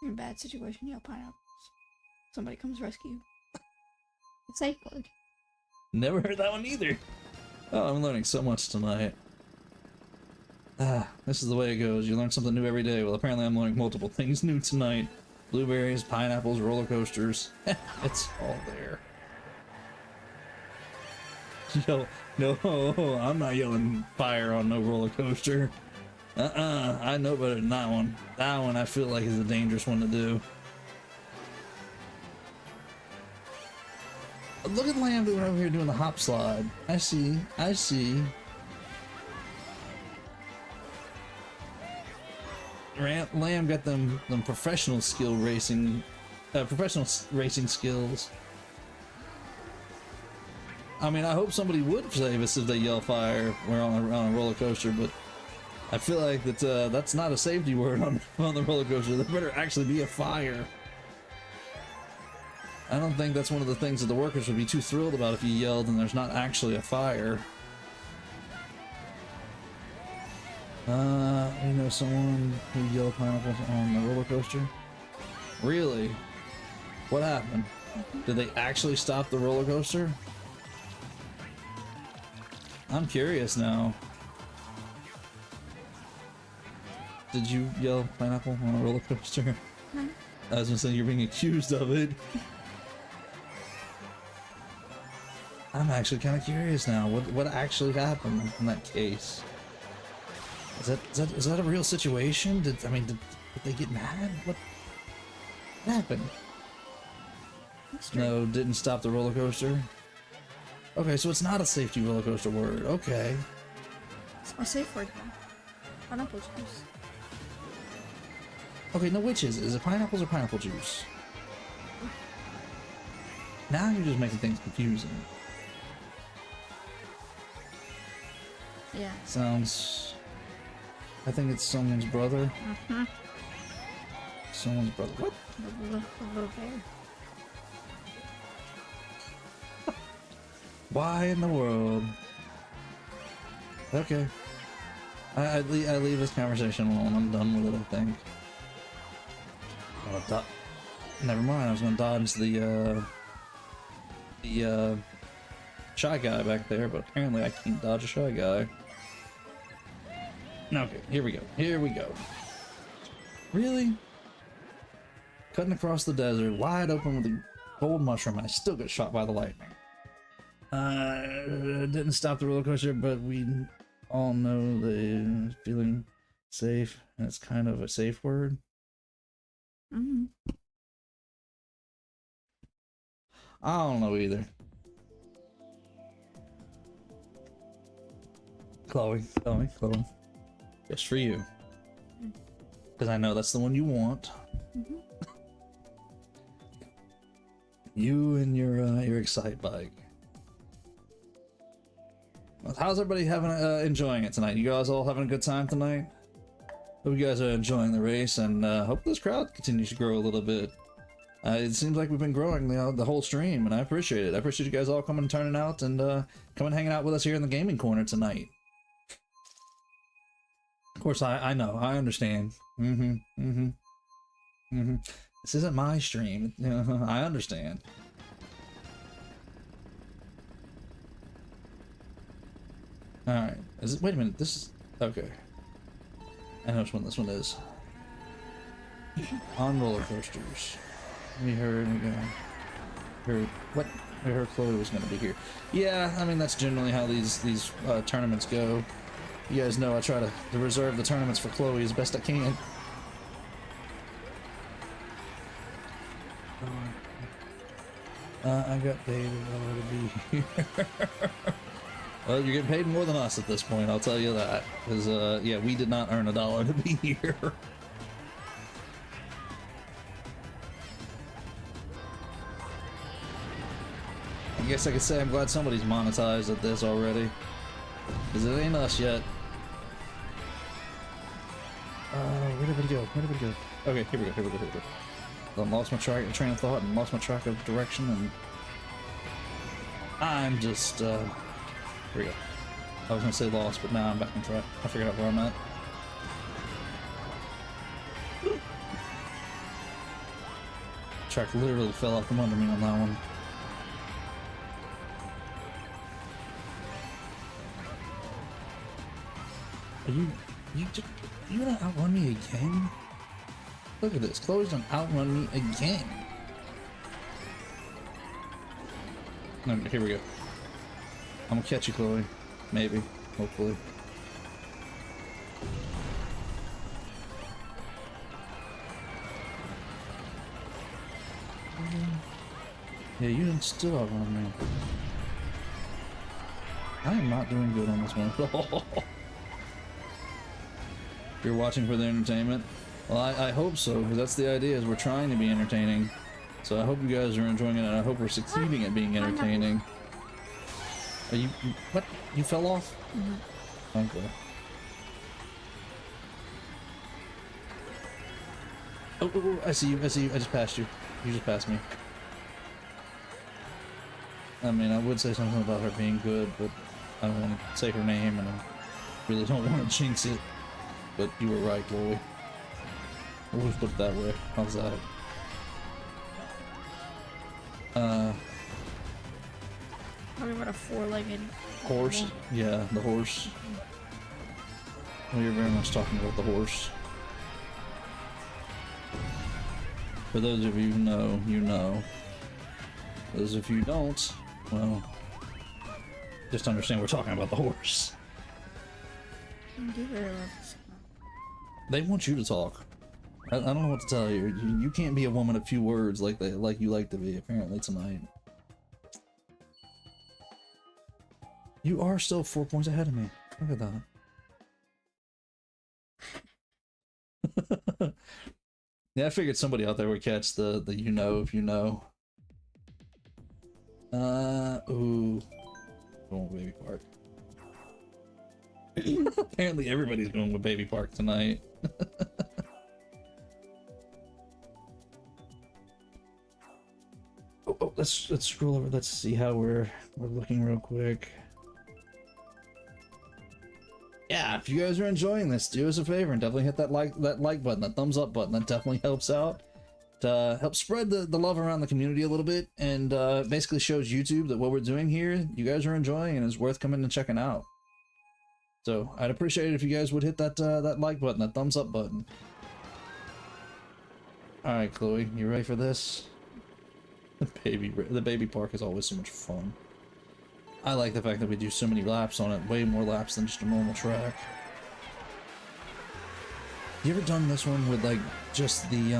You're in a bad situation, yeah, pineapples. Somebody comes rescue you. It's a safe word. Never heard that one either. Oh, I'm learning so much tonight. This is the way it goes. You learn something new every day. Well, apparently I'm learning multiple things new tonight. Blueberries, pineapples, roller coasters. It's all there. Yo, no, I'm not yelling fire on no roller coaster. I know better than that one. That one I feel like is a dangerous one to do. Look at Lamb doing over here doing the hop slide. I see. Lamb got them professional skill racing professional racing skills. I mean, I hope somebody would save us if they yell fire. We're on a roller coaster, but I feel like that's not a safety word on the roller coaster. There better actually be a fire. I don't think that's one of the things that the workers would be too thrilled about if you yelled and there's not actually a fire. You know someone who yelled pineapples on the roller coaster? Really? What happened? Did they actually stop the roller coaster? I'm curious now. Did you yell pineapple on a roller coaster? No. I was gonna say you're being accused of it. I'm actually kind of curious now. What actually happened in that case? Is that a real situation? Did they get mad? What happened? No, didn't stop the roller coaster. Okay, so it's not a safety roller coaster word. Okay. It's my safe word now. Pineapple juice. Okay, no, which is it? Is it pineapples or pineapple juice? Now you're just making things confusing. Yeah. Sounds... I think it's someone's brother. Mm-hmm. Someone's brother. What? A little bear. Why in the world? Okay. I leave this conversation alone. I'm done with it, I think. Never mind, I was gonna dodge the shy guy back there, but apparently I can't dodge a shy guy. Okay, here we go. Here we go. Really? Cutting across the desert, wide open with a gold mushroom, and I still get shot by the lightning. Didn't stop the roller coaster, but we all know the feeling safe, and it's kind of a safe word. Mm-hmm. I don't know either. Chloe. Just for you. Because I know that's the one you want. Mm-hmm. You and your Excite bike. Well, how's everybody having enjoying it tonight? You guys all having a good time tonight? Hope you guys are enjoying the race, and hope this crowd continues to grow a little bit. It seems like we've been growing the whole stream, and I appreciate it. I appreciate you guys all coming and turning out and coming and hanging out with us here in the gaming corner tonight. Of course, I know, I understand. This isn't my stream. I understand. All right. Is it? Wait a minute. This is okay. I know which one this one is. On roller coasters. We heard what? We heard Chloe was going to be here. Yeah, I mean that's generally how these tournaments go. You guys know I try to reserve the tournaments for Chloe as best I can. I got paid to be here. Well, you're getting paid more than us at this point, I'll tell you that. Because, yeah, we did not earn $1 to be here. I guess I could say I'm glad somebody's monetized at this already. Because it ain't us yet. Where did it go? Okay, here we go. I lost my train of thought and lost my track of direction, and I'm just, here we go. I was gonna say lost, but now I'm back on track. I figured out where I'm at. Track literally fell out from under me on that one. You gonna outrun me again? Look at this, Chloe's gonna outrun me again. No, here we go. I'm gonna catch you, Chloe. Maybe, hopefully. Yeah, you didn't still outrun me. I am not doing good on this one at all. You're watching for the entertainment? Well, I hope so, because that's the idea, is we're trying to be entertaining. So I hope you guys are enjoying it, and I hope we're succeeding at being entertaining. Are you what? You fell off? Mm-hmm. Okay. Oh, I see you. I see you. I just passed you. You just passed me. I mean, I would say something about her being good, but I don't want to say her name, and I really don't want to jinx it. But you were right, Chloe. We'll just put it that way. How's that? Talking about a four-legged Horse? animal. Yeah, the horse. Well, you're very much talking about the horse. For those of you who know, you know. Those of you who don't, well, just understand we're talking about the horse. You better let us know. They want you to talk. I don't know what to tell you. You can't be a woman of few words like you like to be, apparently, tonight. You are still 4 points ahead of me. Look at that. Yeah, I figured somebody out there would catch the you know if you know. Ooh. Going with Baby Park. Apparently everybody's going with Baby Park tonight. Oh, let's scroll over. Let's see how we're looking real quick. Yeah, if you guys are enjoying this, do us a favor and definitely hit that like button, that thumbs up button. That definitely helps out. Help spread the love around the community a little bit, and basically shows YouTube that what we're doing here, you guys are enjoying and is worth coming and checking out. So I'd appreciate it if you guys would hit that that like button, that thumbs up button. All right, Chloe, you ready for this? The baby park is always so much fun. I like the fact that we do so many laps on it, way more laps than just a normal track. You ever done this one with like just the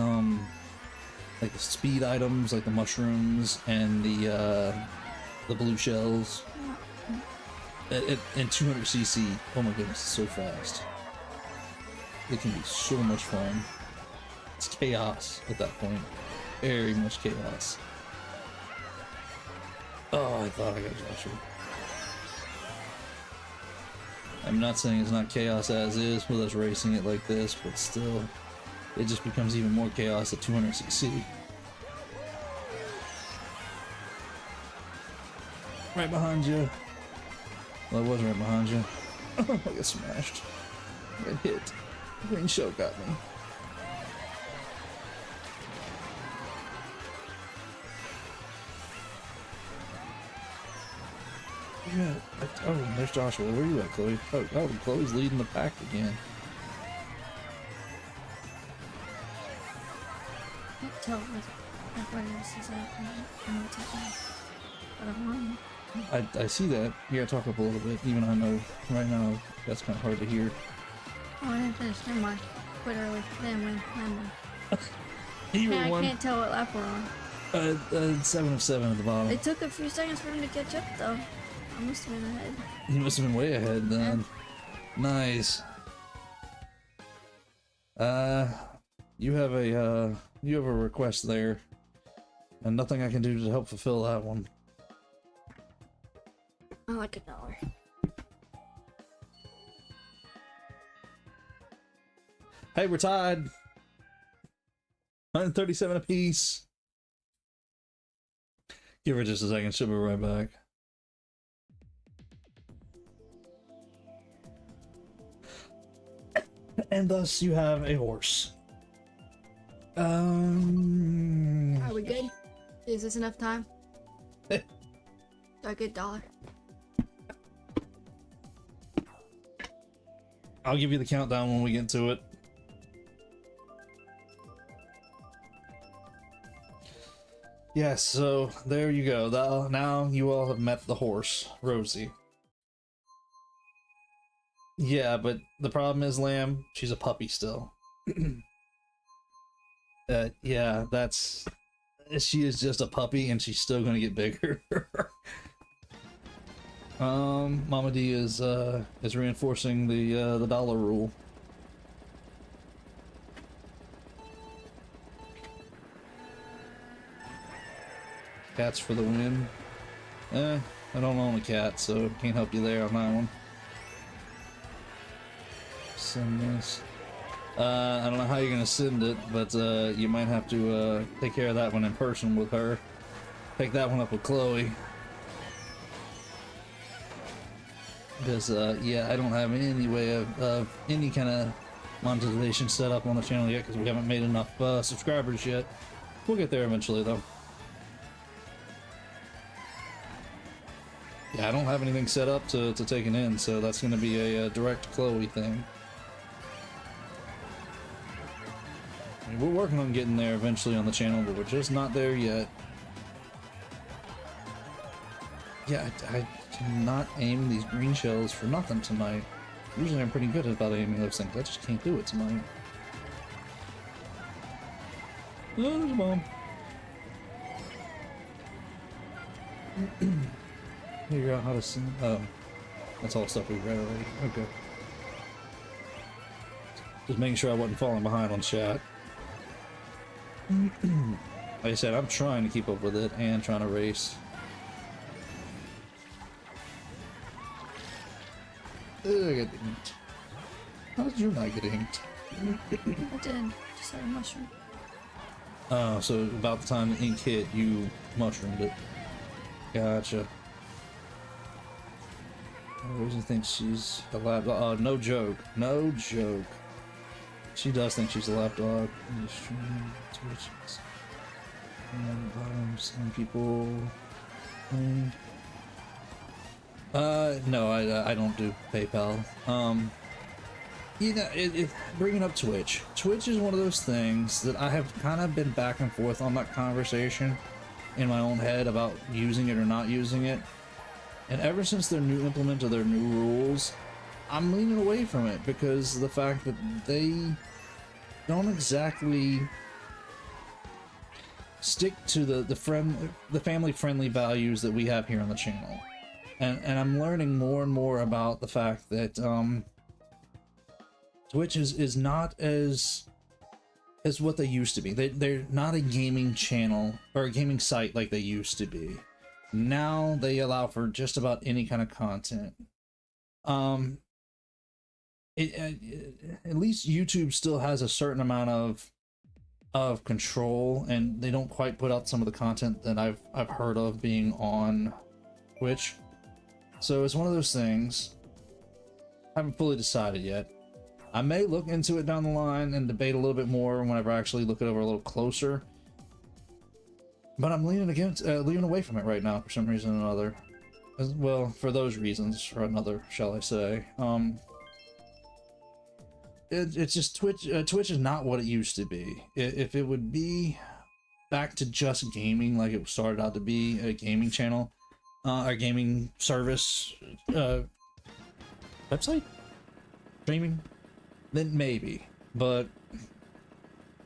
like the speed items, like the mushrooms and the blue shells? And 200cc. Oh my goodness, it's so fast. It can be so much fun. It's chaos at that point. Very much chaos. Oh, I thought I got Joshua. I'm not saying it's not chaos as is with us racing it like this, but still, it just becomes even more chaos at 200cc. Right behind you. Well, I was right behind you. Oh, I got smashed. I got hit. The green shell got me. Yeah. Oh, there's Joshua. Where are you at, Chloe? Oh, Chloe's leading the pack again. I can't tell where this is at. I know what's happening. But I'm wrong. I see that. You gotta talk up a little bit. Even I know right now that's kind of hard to hear. Oh, I didn't finish. Never mind. Quit early. Damn, man. You I were can't tell what lap we're on. 7 of 7 at the bottom. It took a few seconds for him to catch up, though. I must have been ahead. You must have been way ahead then. Yeah. Nice. You have a request there, and nothing I can do to help fulfill that one. I like $1. Hey, we're tied. 137 apiece. Give her just a second. She'll be right back. And thus you have a horse. Are we good? Is this enough time? Do I get $1? I'll give you the countdown when we get to it. Yes, so there you go. Now you all have met the horse, Rosie. Yeah, but the problem is, Lamb, she's a puppy still. Yeah, she is just a puppy, and she's still gonna get bigger. Mama D is reinforcing the dollar rule. Cats for the win. I don't own a cat, so can't help you there on that one. Send this. I don't know how you're gonna send it, but you might have to take care of that one in person with her. Pick that one up with Chloe. Because, yeah, I don't have any way of any kind of monetization set up on the channel yet because we haven't made enough subscribers yet. We'll get there eventually, though. Yeah, I don't have anything set up to take it in, so that's going to be a direct Chloe thing. I mean, we're working on getting there eventually on the channel, but we're just not there yet. Yeah, I cannot aim these green shells for nothing tonight. Usually I'm pretty good about aiming those things. I just can't do it tonight. Oh, there's a bomb. Figure out how to sing. Oh, that's all stuff we read already. Okay. Just making sure I wasn't falling behind on chat. Like I said, I'm trying to keep up with it and trying to race. Ugh, I got inked. How did you not get inked? I did. Just had a mushroom. Oh, so about the time the ink hit, you mushroomed it. Gotcha. Rosie thinks she's a lapdog. Oh, no joke. No joke. She does think she's a lapdog. Twitches. Some people. No, I don't do PayPal. You know, bringing up Twitch. Twitch is one of those things that I have kind of been back and forth on that conversation in my own head about using it or not using it. And ever since their new implement of their new rules, I'm leaning away from it because of the fact that they don't exactly stick to the family-friendly values that we have here on the channel. And I'm learning more and more about the fact that Twitch is not as what they used to be. They're not a gaming channel or a gaming site like they used to be. Now they allow for just about any kind of content. At least YouTube still has a certain amount of control, and they don't quite put out some of the content that I've heard of being on Twitch. So it's one of those things. I haven't fully decided yet. I may look into it down the line and debate a little bit more whenever I actually look it over a little closer. But I'm leaning away from it right now for some reason or another. Well, for those reasons or another, shall I say. It's just Twitch. Twitch is not what it used to be. If it would be back to just gaming, like it started out to be, a gaming channel, a gaming service, website, streaming, then maybe. But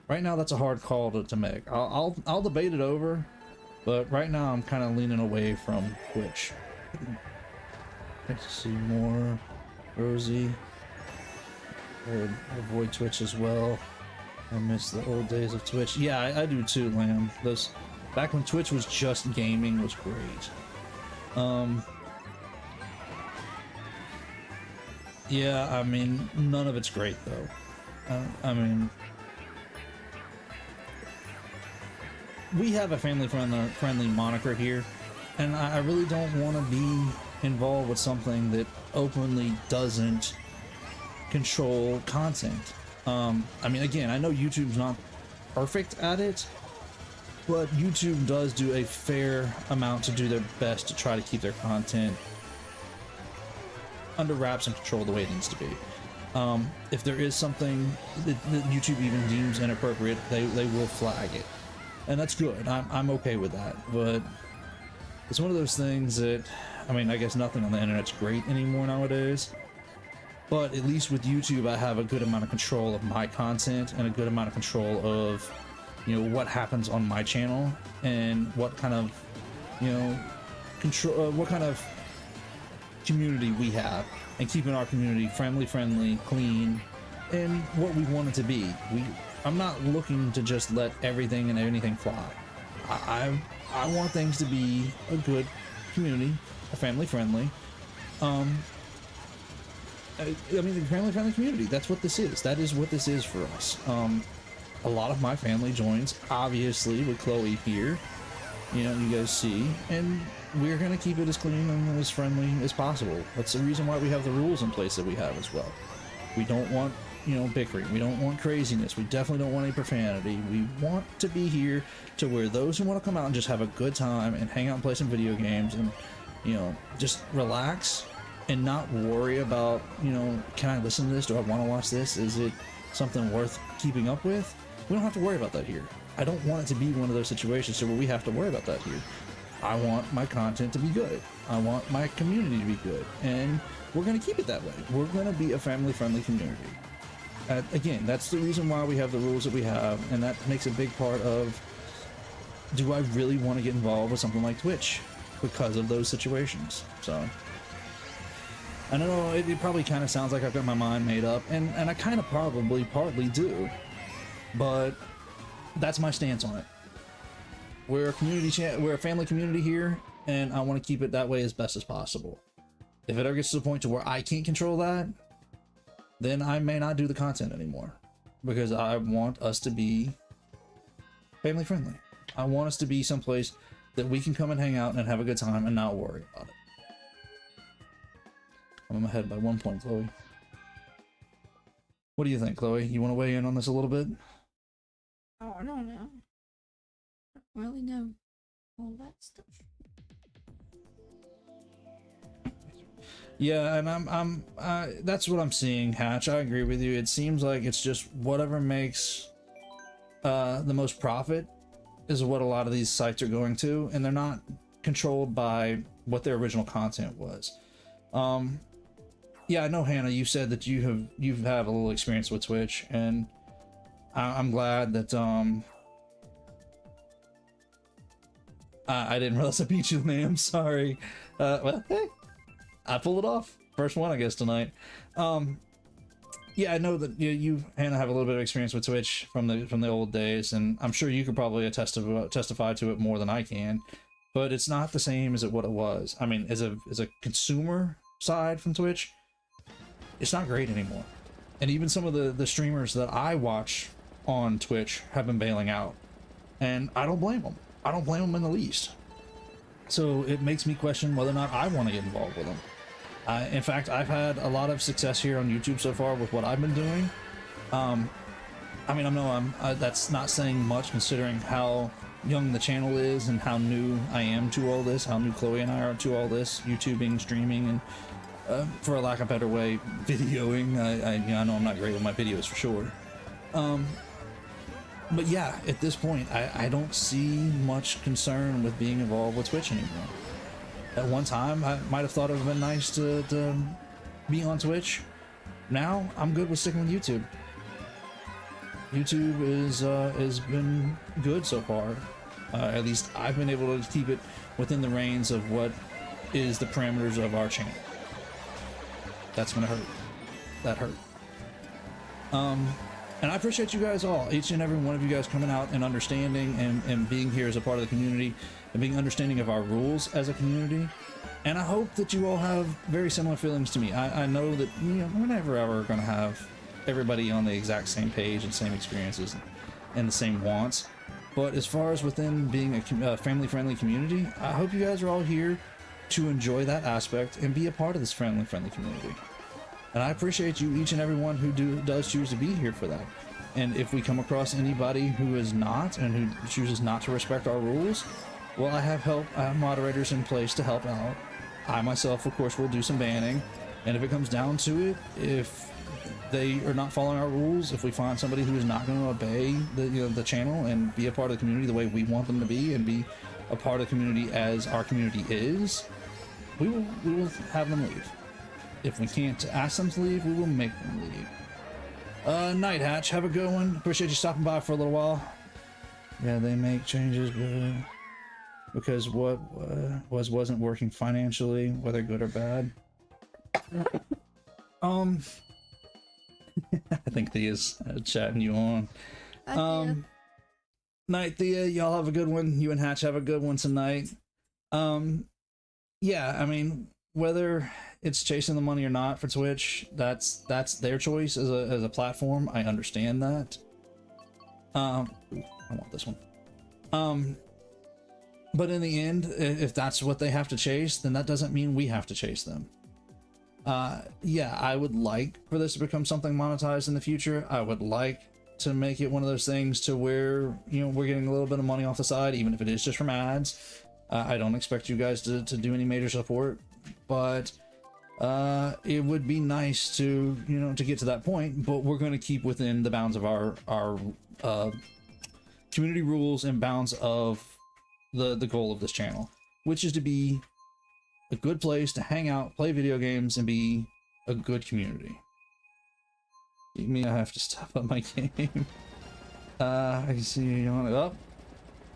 right now, that's a hard call to make. I'll debate it over, but right now I'm kind of leaning away from Twitch. Nice to see more Rosie. Or avoid Twitch as well. I miss the old days of Twitch. Yeah, I do too, Lamb. Those back when Twitch was just gaming was great. Yeah, I mean, none of it's great though. I mean, we have a family-friendly moniker here, and I really don't want to be involved with something that openly doesn't control content. I mean, again, I know YouTube's not perfect at it, but YouTube does do a fair amount to do their best to try to keep their content under wraps and control the way it needs to be. If there is something that YouTube even deems inappropriate, they will flag it, and that's good. I'm okay with that, but it's one of those things that, I mean, I guess nothing on the internet's great anymore nowadays. But at least with YouTube, I have a good amount of control of my content and a good amount of control of, you know, what happens on my channel and what kind of, you know, control, what kind of community we have, and keeping our community friendly, clean, and what we want it to be. I'm not looking to just let everything and anything fly. I want things to be a good community, a family friendly. I mean, the family friendly community. That's what this is. That is what this is for us. A lot of my family joins, obviously, with Chloe here. You know, you guys see, and we're gonna keep it as clean and as friendly as possible. That's the reason why we have the rules in place that we have as well. We don't want, you know, bickering. We don't want craziness. We definitely don't want any profanity. We want to be here to where those who want to come out and just have a good time and hang out and play some video games and, you know, just relax and not worry about, you know, can I listen to this? Do I want to watch this? Is it something worth keeping up with? We don't have to worry about that here. I don't want it to be one of those situations where we have to worry about that here. I want my content to be good. I want my community to be good. And we're going to keep it that way. We're going to be a family-friendly community. Again, that's the reason why we have the rules that we have, and that makes a big part of, do I really want to get involved with something like Twitch because of those situations? So I know it probably kind of sounds like I've got my mind made up, and I kind of probably partly do, but that's my stance on it. We're a community, we're a family community here, and I want to keep it that way as best as possible. If it ever gets to the point to where I can't control that, then I may not do the content anymore, because I want us to be family friendly. I want us to be someplace that we can come and hang out and have a good time and not worry about it. I'm ahead by 1 point, Chloe. What do you think, Chloe? You want to weigh in on this a little bit? Oh, I don't know. I don't really know all that stuff. Yeah, and that's what I'm seeing, Hatch. I agree with you. It seems like it's just whatever makes the most profit is what a lot of these sites are going to, and they're not controlled by what their original content was. Yeah, I know, Hannah, you said that you have a little experience with Twitch, and I'm glad that I didn't realize I beat you, man. I'm sorry. Well, hey, I pulled it off. First one, I guess, tonight. Yeah, I know that you, Hannah, have a little bit of experience with Twitch from the old days, and I'm sure you could probably testify to it more than I can. But it's not the same as what it was. I mean, as a consumer side from Twitch, it's not great anymore. And even some of the streamers that I watch on Twitch have been bailing out, and I don't blame them. I don't blame them in the least. So it makes me question whether or not I want to get involved with them. In fact, I've had a lot of success here on YouTube so far with what I've been doing. I mean, I know that's not saying much considering how young the channel is and how new I am to all this, how new Chloe and I are to all this, YouTubing, streaming, and for a lack of a better way, videoing. I know I'm not great with my videos for sure. But yeah, at this point, I don't see much concern with being involved with Twitch anymore. At one time, I might have thought it would have been nice to be on Twitch. Now, I'm good with sticking with YouTube. YouTube has been good so far. At least I've been able to keep it within the reins of what is the parameters of our channel. That's gonna hurt. That hurt. And I appreciate you guys all, each and every one of you guys coming out and understanding and being here as a part of the community and being understanding of our rules as a community. And I hope that you all have very similar feelings to me. I know that, you know, we're never ever going to have everybody on the exact same page and same experiences and the same wants. But as far as within being a family-friendly community, I hope you guys are all here to enjoy that aspect and be a part of this family-friendly community. And I appreciate you, each and every one who does choose to be here for that. And if we come across anybody who is not and who chooses not to respect our rules, well, I have moderators in place to help out. I myself, of course, will do some banning. And if it comes down to it, if they are not following our rules, if we find somebody who is not going to obey the channel and be a part of the community the way we want them to be and be a part of the community as our community is, we will have them leave. If we can't ask them to leave, we will make them leave. Night Hatch, have a good one. Appreciate you stopping by for a little while. Yeah, they make changes because what wasn't working financially, whether good or bad. I think he is chatting you on. Night, Thea. Y'all have a good one. You and Hatch have a good one tonight. Yeah, I mean, whether it's chasing the money or not for Twitch, that's their choice as a platform. I understand that. I want this one. But in the end, if that's what they have to chase, then that doesn't mean we have to chase them. Yeah, I would like for this to become something monetized in the future. I would like to make it one of those things to where, you know, we're getting a little bit of money off the side, even if it is just from ads. I don't expect you guys to do any major support, but it would be nice to, you know, to get to that point, but we're going to keep within the bounds of our community rules and bounds of the goal of this channel, which is to be a good place to hang out, play video games, and be a good community. You mean I have to step up my game? I see you yawn. Oh,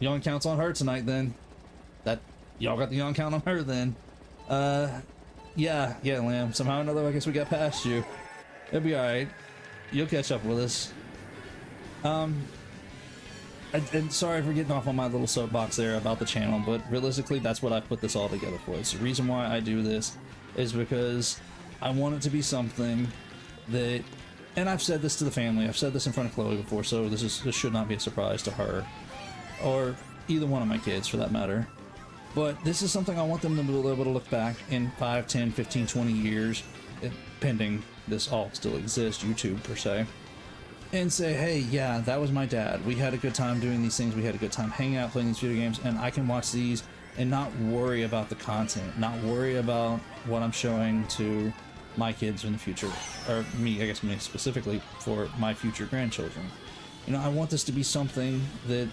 yawn counts on her tonight then. That y'all got the yawn count on her then. Yeah, Lamb. Somehow or another, I guess we got past you. It'll be alright. You'll catch up with us. And sorry for getting off on my little soapbox there about the channel, but realistically, that's what I put this all together for. It's the reason why I do this is because I want it to be something that, and I've said this to the family, I've said this in front of Chloe before, so this should not be a surprise to her, or either one of my kids for that matter. But this is something I want them to be able to look back in 5, 10, 15, 20 years, pending this all still exists, YouTube per se, and say, hey, yeah, that was my dad. We had a good time doing these things. We had a good time hanging out, playing these video games, and I can watch these and not worry about the content, not worry about what I'm showing to my kids in the future, or me, I guess me specifically, for my future grandchildren. You know, I want this to be something that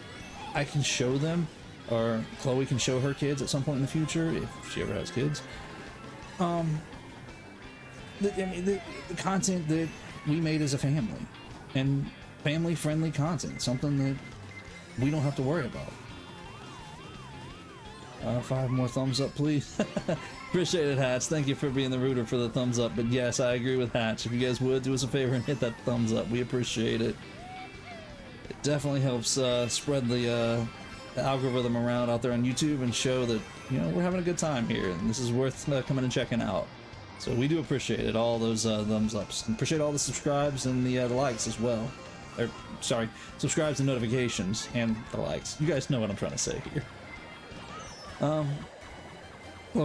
I can show them, or Chloe can show her kids at some point in the future, if she ever has kids. I mean, the content that we made as a family. And family-friendly content, something that we don't have to worry about. 5 more thumbs up, please. Appreciate it, Hatch. Thank you for being the rooter for the thumbs up. But yes, I agree with Hatch. If you guys would do us a favor and hit that thumbs up, we appreciate it. It definitely helps spread the algorithm around out there on YouTube and show that, you know, we're having a good time here and this is worth coming and checking out. So we do appreciate it, all those thumbs ups. And appreciate all the subscribes and the likes as well. Or, sorry, subscribes and notifications and the likes. You guys know what I'm trying to say here. Well,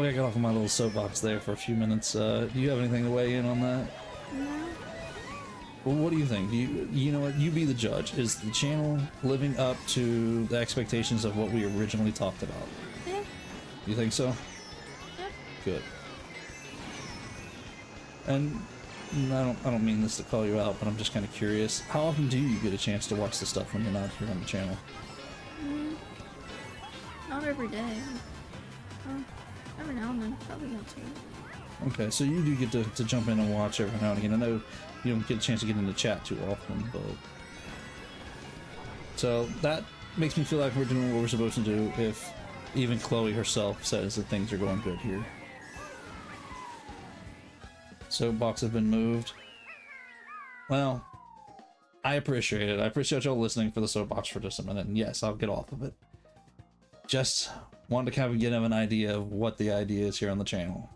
I got off of my little soapbox there for a few minutes. Do you have anything to weigh in on that? No. Well, what do you think? You know what? You be the judge. Is the channel living up to the expectations of what we originally talked about? Yeah. You think so? Yeah. Good. And I don't mean this to call you out, but I'm just kind of curious. How often do you get a chance to watch the stuff when you're not here on the channel? Not every day. Every now and then, probably not too. Okay, so you do get to jump in and watch every now and again. I know you don't get a chance to get into chat too often, but... So that makes me feel like we're doing what we're supposed to do if even Chloe herself says that things are going good here. Soapbox have been moved. Well, I appreciate it. I appreciate y'all listening for the soapbox for just a minute. And yes, I'll get off of it. Just wanted to kind of get an idea of what the idea is here on the channel.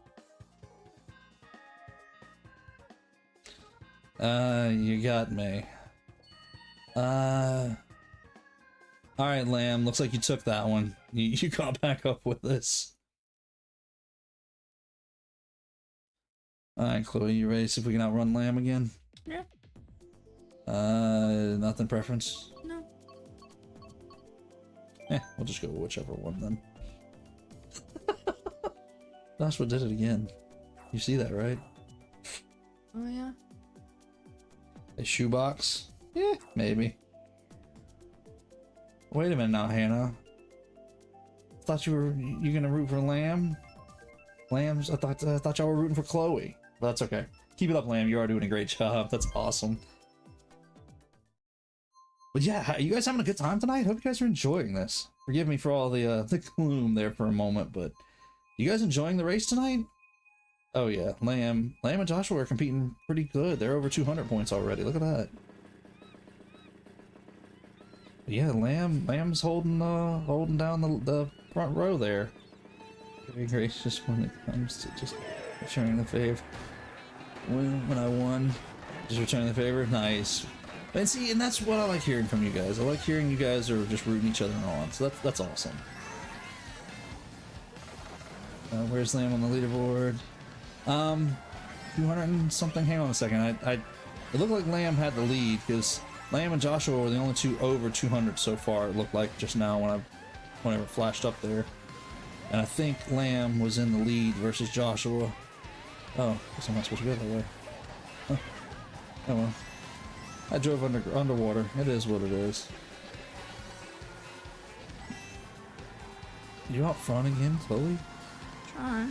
You got me. Alright, Lamb. Looks like you took that one. You got back up with this. Alright, Chloe, you ready to see if we can outrun Lamb again? Yeah. Nothing preference? No. We'll just go with whichever one then. That's what did it again. You see that, right? Oh, yeah. A shoebox? Yeah, maybe. Wait a minute now, Hannah. Thought you gonna root for Lamb? Lambs? I thought y'all were rooting for Chloe. That's okay. Keep it up, Lamb. You are doing a great job. That's awesome. But yeah, you guys having a good time tonight? Hope you guys are enjoying this. Forgive me for all the gloom there for a moment, but you guys enjoying the race tonight? Oh yeah, Lamb and Joshua are competing pretty good. They're over 200 points already. Look at that. But yeah, Lamb's holding down the front row there. Very gracious when it comes to just returning the favor. When I won, just returning the favor, nice. And see, and that's what I like hearing from you guys. I like hearing you guys are just rooting each other on. So that's awesome. Where's Lamb on the leaderboard? 200 and something. Hang on a second. It looked like Lamb had the lead because Lamb and Joshua were the only two over 200 so far. It looked like just now whenever it flashed up there. And I think Lamb was in the lead versus Joshua. Oh, I guess I'm not supposed to go that way. Huh. Oh well. I drove underwater. It is what it is. You out front again, Chloe? Trying.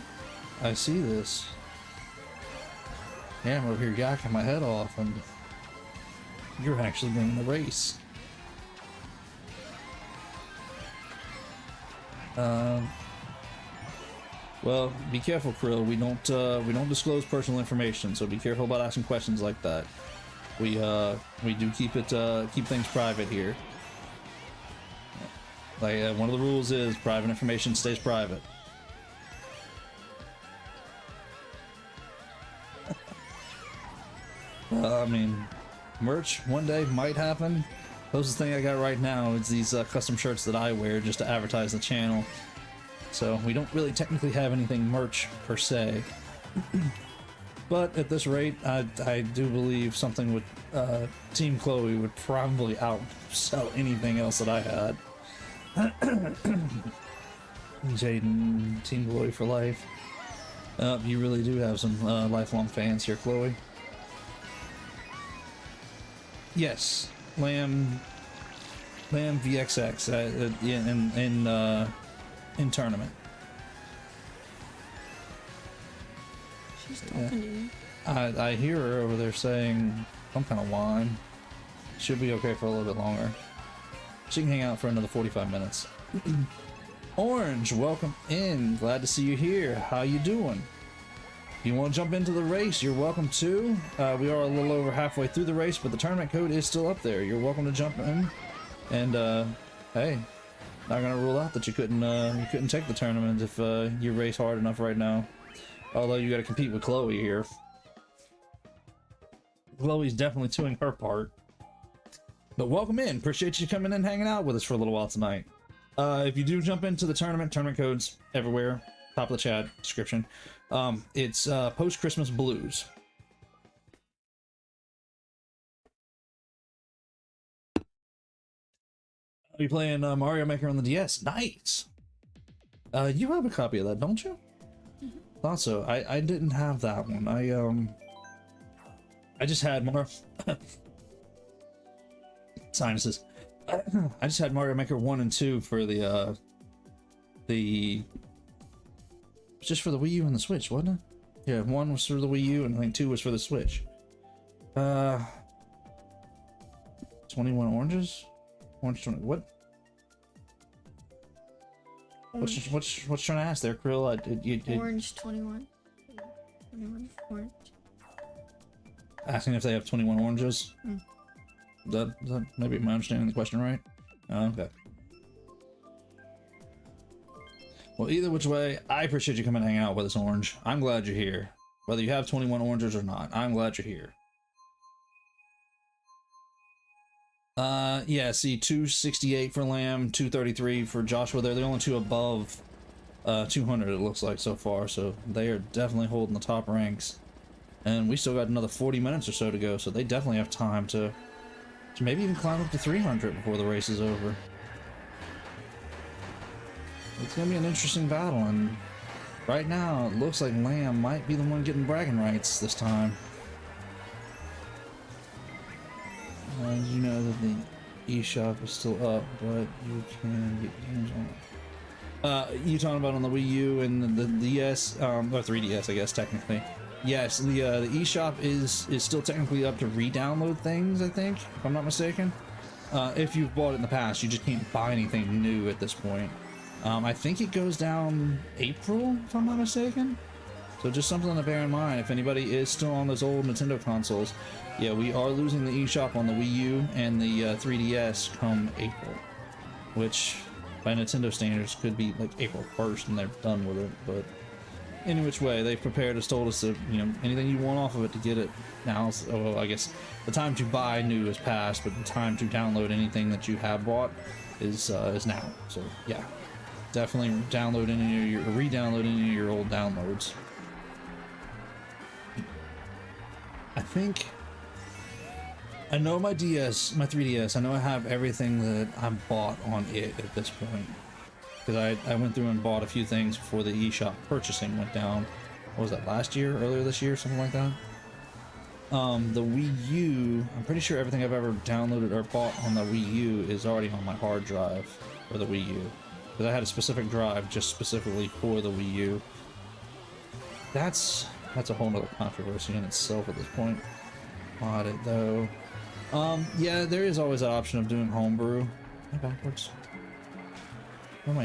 I see this. Yeah, I'm over here yakking my head off, and you're actually winning the race. Well, be careful, Krill. We don't disclose personal information, so be careful about asking questions like that. We do keep things private here. Like one of the rules is private information stays private. I mean, merch one day might happen. Closest thing I got right now is these custom shirts that I wear just to advertise the channel. So we don't really technically have anything merch per se. But at this rate, I do believe something with Team Chloe would probably outsell anything else that I had. Jaden, Team Chloe for life. You really do have some lifelong fans here, Chloe. Yes, Lamb VXX in tournament. She's talking to you. I hear her over there saying some kind of whine. Should be okay for a little bit longer. She can hang out for another 45 minutes. Orange, welcome in. Glad to see you here. How you doing? If you want to jump into the race, you're welcome to. We are a little over halfway through the race, but the tournament code is still up there. You're welcome to jump in. And hey, not gonna rule out that you couldn't take the tournament if you race hard enough right now. Although you got to compete with Chloe here. Chloe's definitely doing her part. But welcome in. Appreciate you coming in, hanging out with us for a little while tonight. If you do jump into the tournament codes everywhere, top of the chat description. It's post-Christmas blues. I'll be playing Mario Maker on the DS. Nice. You have a copy of that, don't you? Mm-hmm. Thought so. I didn't have that one. I just had more sinuses. I just had Mario Maker 1 and 2 for the just for the Wii U and the Switch, wasn't it? Yeah, 1 was for the Wii U and I think 2 was for the Switch. 21 oranges? Orange 20, what? What's trying to ask there, Krill? Orange 21. 21 orange. Asking if they have 21 oranges? Mm. That maybe am I understanding the question right? Oh, okay. Well, either which way, I appreciate you coming and hanging out with us, Orange. I'm glad you're here. Whether you have 21 oranges or not, I'm glad you're here. Yeah, see, 268 for Lamb, 233 for Joshua. They're the only two above 200, it looks like, so far. So they are definitely holding the top ranks. And we still got another 40 minutes or so to go, so they definitely have time to maybe even climb up to 300 before the race is over. It's gonna be an interesting battle, and right now it looks like Lamb might be the one getting bragging rights this time. You know that the eShop is still up, but you can get games on it. You talking about on the Wii U and the DS, or 3DS, I guess technically. Yes, the eShop is still technically up to re-download things, I think, if I'm not mistaken. If you've bought it in the past, you just can't buy anything new at this point. I think it goes down April, if I'm not mistaken. So just something to bear in mind if anybody is still on those old Nintendo consoles. Yeah, we are losing the eShop on the Wii U and the 3DS come April, which by Nintendo standards could be like April 1st and they're done with it. But any which way, they've prepared us, told us that, you know, anything you want off of it to get it now. So I guess the time to buy new is past, but the time to download anything that you have bought is now. So yeah, definitely download any of your, re-download any of your old downloads. I know my DS, my 3DS, I know I have everything that I bought on it at this point. Because I went through and bought a few things before the eShop purchasing went down. What was that, last year? Earlier this year? Something like that? The Wii U, I'm pretty sure everything I've ever downloaded or bought on the Wii U is already on my hard drive for the Wii U. Because I had a specific drive just specifically for the Wii U. That's a whole nother controversy in itself at this point. Mod it though. Yeah, there is always that option of doing homebrew. Am I backwards? Where am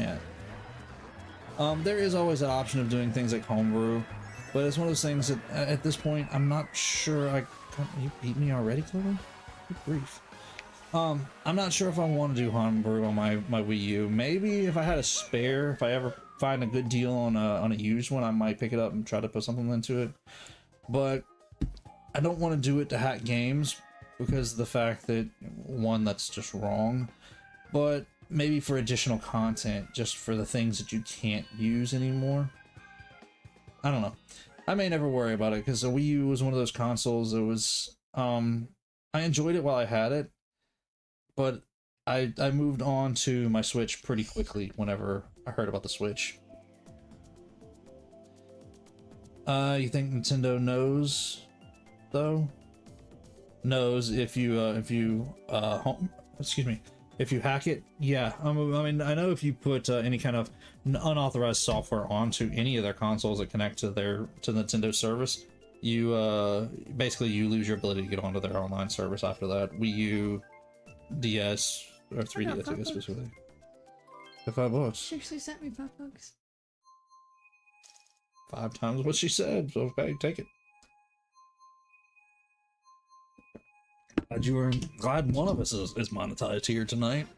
I at? There is always that option of doing things like homebrew, but it's one of those things that at this point I'm not sure you beat me already, Chloe? Good grief. I'm not sure if I want to do homebrew on my Wii U. Maybe if I had a spare, if I ever find a good deal on a used one, I might pick it up and try to put something into it. But I don't want to do it to hack games because of the fact that, one, that's just wrong, but maybe for additional content, just for the things that you can't use anymore. I don't know. I may never worry about it because the Wii U was one of those consoles that was, I enjoyed it while I had it, but I moved on to my Switch pretty quickly whenever I heard about the Switch. You think Nintendo knows, though? Knows if you if you hack it? Yeah, I mean, I know if you put any kind of unauthorized software onto any of their consoles that connect to Nintendo service, you basically you lose your ability to get onto their online service after that. Wii U, DS, or 3DS, I guess specifically. For $5. She sent me $5. 5 times what she said, so okay, take it. Glad one of us is monetized here tonight.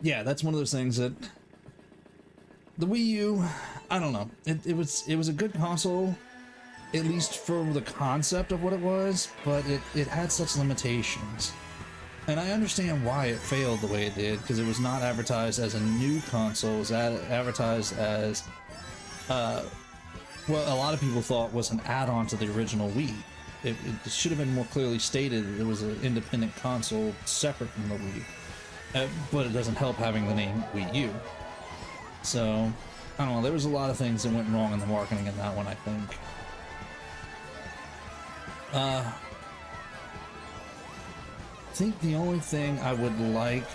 Yeah, that's one of those things that the Wii U, I don't know. It was a good console, at least for the concept of what it was, but it had such limitations. And I understand why it failed the way it did, because it was not advertised as a new console. It was advertised as well, a lot of people thought was an add-on to the original Wii. It should have been more clearly stated that it was an independent console separate from the Wii. But it doesn't help having the name Wii U. So, I don't know, there was a lot of things that went wrong in the marketing in that one, I think. I think the only thing I would like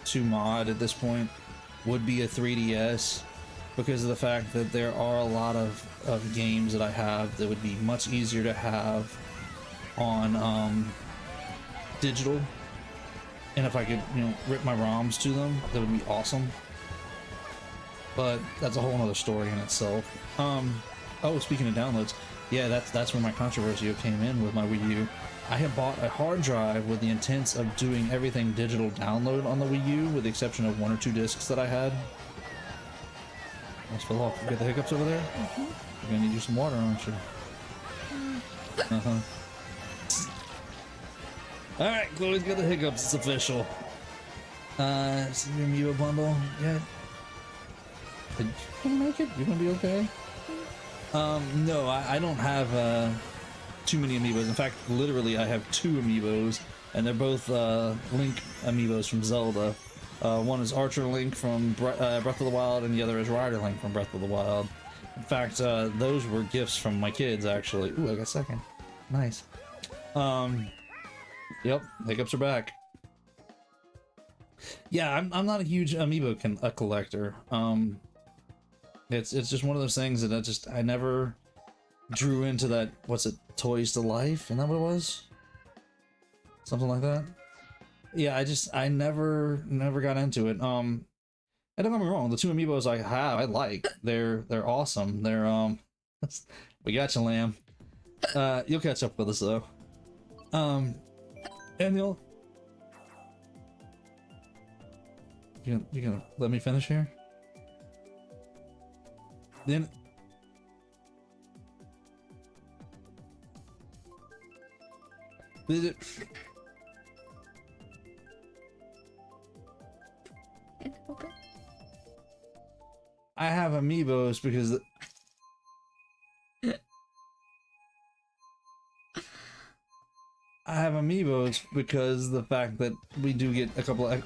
to mod at this point would be a 3DS, because of the fact that there are a lot of games that I have that would be much easier to have on digital, and if I could, you know, rip my ROMs to them, that would be awesome. But that's a whole other story in itself. Oh, speaking of downloads, yeah, that's where my controversy came in with my Wii U. I had bought a hard drive with the intents of doing everything digital download on the Wii U, with the exception of 1 or 2 discs that I had. Let's fill off. You got the hiccups over there? Mm-hmm. You're gonna need you some water, aren't you? Alright, Chloe's got the hiccups, it's official. Is your amiibo bundle yet? Did you make it? You gonna be okay? No, I don't have too many amiibos. In fact, literally I have 2 amiibos, and they're both Link amiibos from Zelda. One is Archer Link from Breath of the Wild, and the other is Rider Link from Breath of the Wild. In fact, those were gifts from my kids, actually. Ooh, I got second. Nice. Yep, hiccups are back. Yeah, I'm not a huge amiibo collector. It's just one of those things that I never drew into that. What's it? Toys to Life? Isn't that what it was? Something like that. Yeah, I never got into it. And And don't get me wrong, the two amiibos I have, I like. They're awesome. They're we got you, Lamb. You'll catch up with us though. And you'll you gonna let me finish here? Then did it? And open. I have amiibos because I have amiibos because the fact that we do get a couple of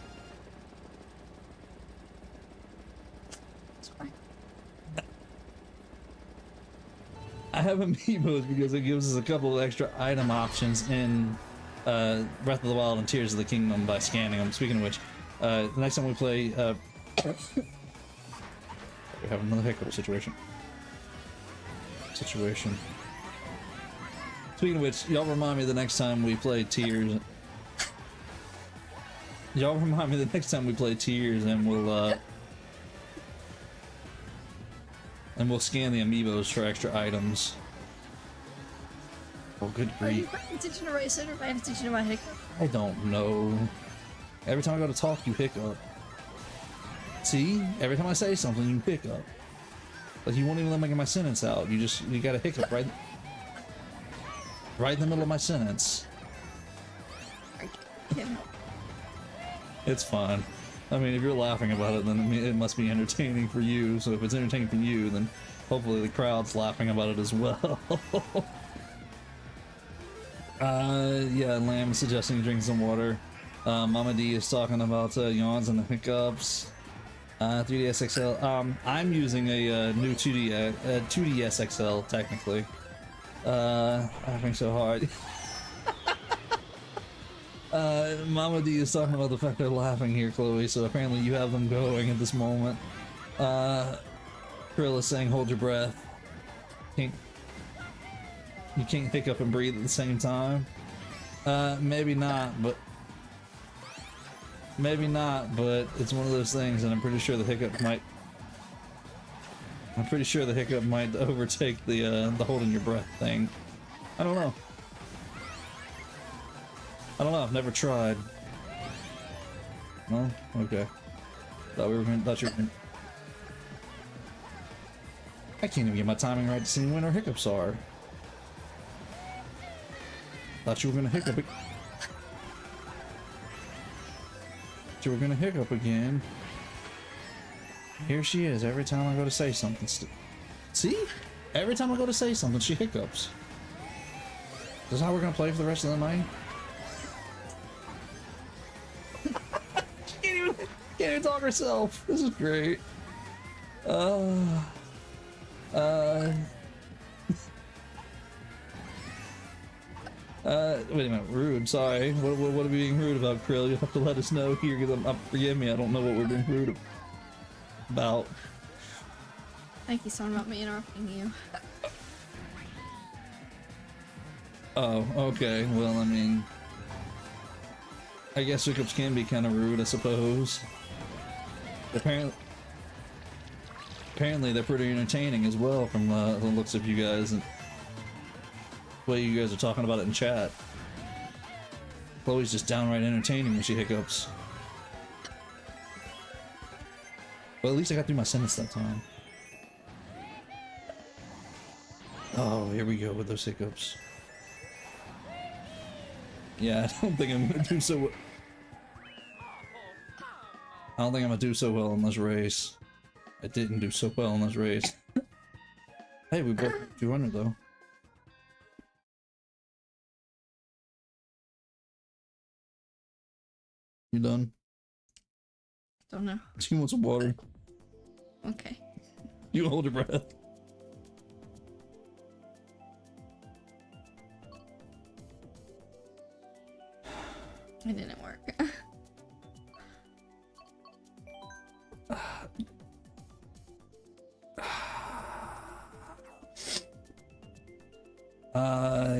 Sorry. I have amiibos because it gives us a couple of extra item options in Breath of the Wild and Tears of the Kingdom by scanning them. Speaking of which, the next time we play, we have another hiccup situation. Speaking of which, y'all remind me the next time we play Tears. Y'all remind me the next time we play Tears, and we'll scan the amiibos for extra items. Oh, good Are you grief! paying attention to what I said or paying attention to my hiccup? I don't know. Every time I go to talk, you hiccup. See? Every time I say something, you hiccup. Like you won't even let me get my sentence out. You got a hiccup right in the middle of my sentence. Yeah. It's fine. I mean, if you're laughing about it, then it must be entertaining for you. So if it's entertaining for you, then hopefully the crowd's laughing about it as well. Yeah, Lamb is suggesting drinking some water. Mama D is talking about yawns and the hiccups. 3DS XL. I'm using a new 2DS XL technically. Laughing so hard. Mama D is talking about the fact they're laughing here, Chloe, so apparently you have them going at this moment. Krill is saying hold your breath. You can't hiccup and breathe at the same time. Maybe not, but it's one of those things, and I'm pretty sure the hiccup might overtake the holding your breath thing. I don't know. I've never tried. Well, okay. Thought you were gonna... I can't even get my timing right to see when our hiccups are. Thought you were gonna hiccup it. You were gonna hiccup again. Here she is every time I go to say something. See? Every time I go to say something, she hiccups. Is this how we're gonna play for the rest of the night? Can't even talk herself. This is great. Wait a minute, rude, sorry. What are we being rude about, Krill? You'll have to let us know here, because forgive me, I don't know what we're being rude about. Thank you, sorry about me interrupting you. Oh, okay, well, I mean... I guess hiccups can be kind of rude, I suppose. Apparently they're pretty entertaining as well, from the looks of you guys, and the way you guys are talking about it in chat. Chloe's just downright entertaining when she hiccups. Well, at least I got through my sentence that time. Oh, here we go with those hiccups. Yeah, I don't think I'm gonna do so well. I don't think I'm gonna do so well in this race. I didn't do so well in this race. Hey, we broke 200 though. You done? Don't know. You want some water? Okay. You hold your breath. It didn't work.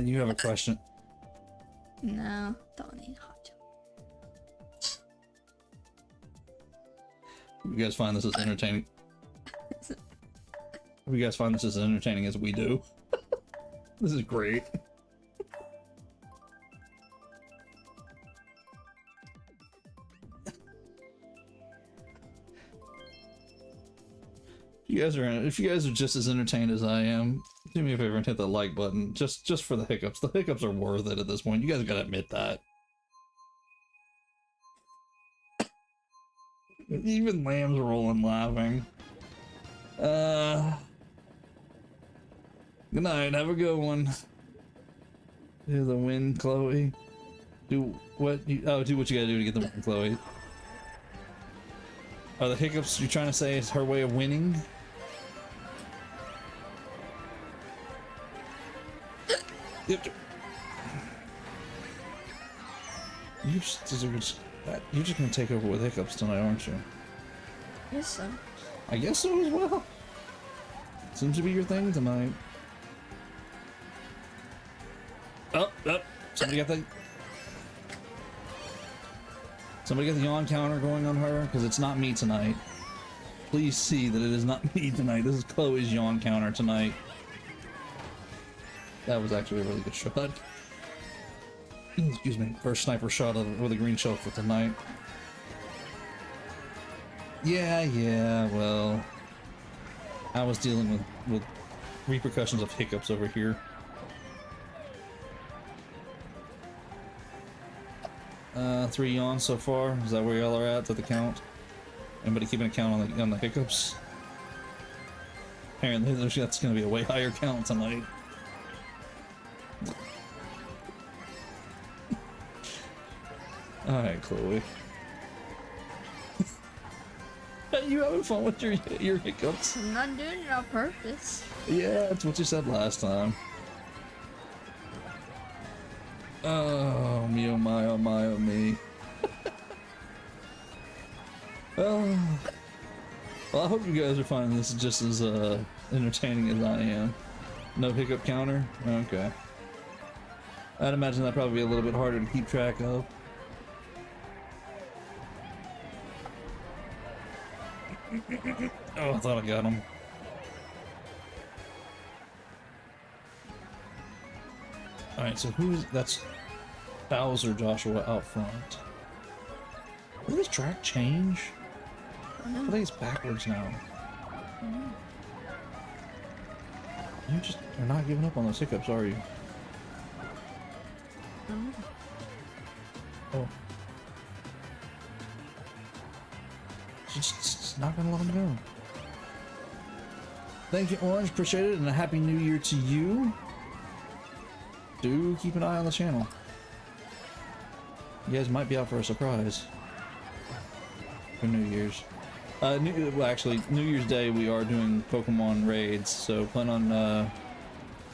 You have a question? No, don't need hot You guys find this as entertaining? You guys find this as entertaining as we do? This is great. If you guys are just as entertained as I am, do me a favor and hit the like button, just for the hiccups. The hiccups are worth it at this point. You guys gotta admit that. Even Lamb's rolling laughing. Good night, have a good one. Do the win, Chloe. Do what you gotta do to get the win, Chloe. Are the hiccups you're trying to say is her way of winning? Yep. You're just gonna take over with hiccups tonight, aren't you? Yes, so. I guess so as well. Seems to be your thing tonight. Oh, somebody got the yawn counter going on her, because it's not me tonight. Please see that it is not me tonight. This is Chloe's yawn counter tonight. That was actually a really good shot. Excuse me. First sniper shot with a green shell for tonight. Yeah, well, I was dealing with repercussions of hiccups over here. 3 yawns so far. Is that where y'all are at the count? Anybody keeping a count on the hiccups? Apparently, that's going to be a way higher count tonight. All right, Chloe. You having fun with your hiccups? I'm not doing it on purpose. Yeah, that's what you said last time. Oh, me, oh my, oh my, oh me. Well, I hope you guys are finding this just as entertaining as I am. No hiccup counter? Okay. I'd imagine that'd probably be a little bit harder to keep track of. Oh, I thought I got him. Alright, so that's Bowser Joshua out front. Did this track change? I think it's backwards now. You just are not giving up on those hiccups, are you? Oh. Just not gonna let him go. Thank you, Orange. Appreciate it, and a happy new year to you. Do keep an eye on the channel. You guys might be out for a surprise for New Year's. Well, actually, New Year's Day we are doing Pokemon raids, so plan on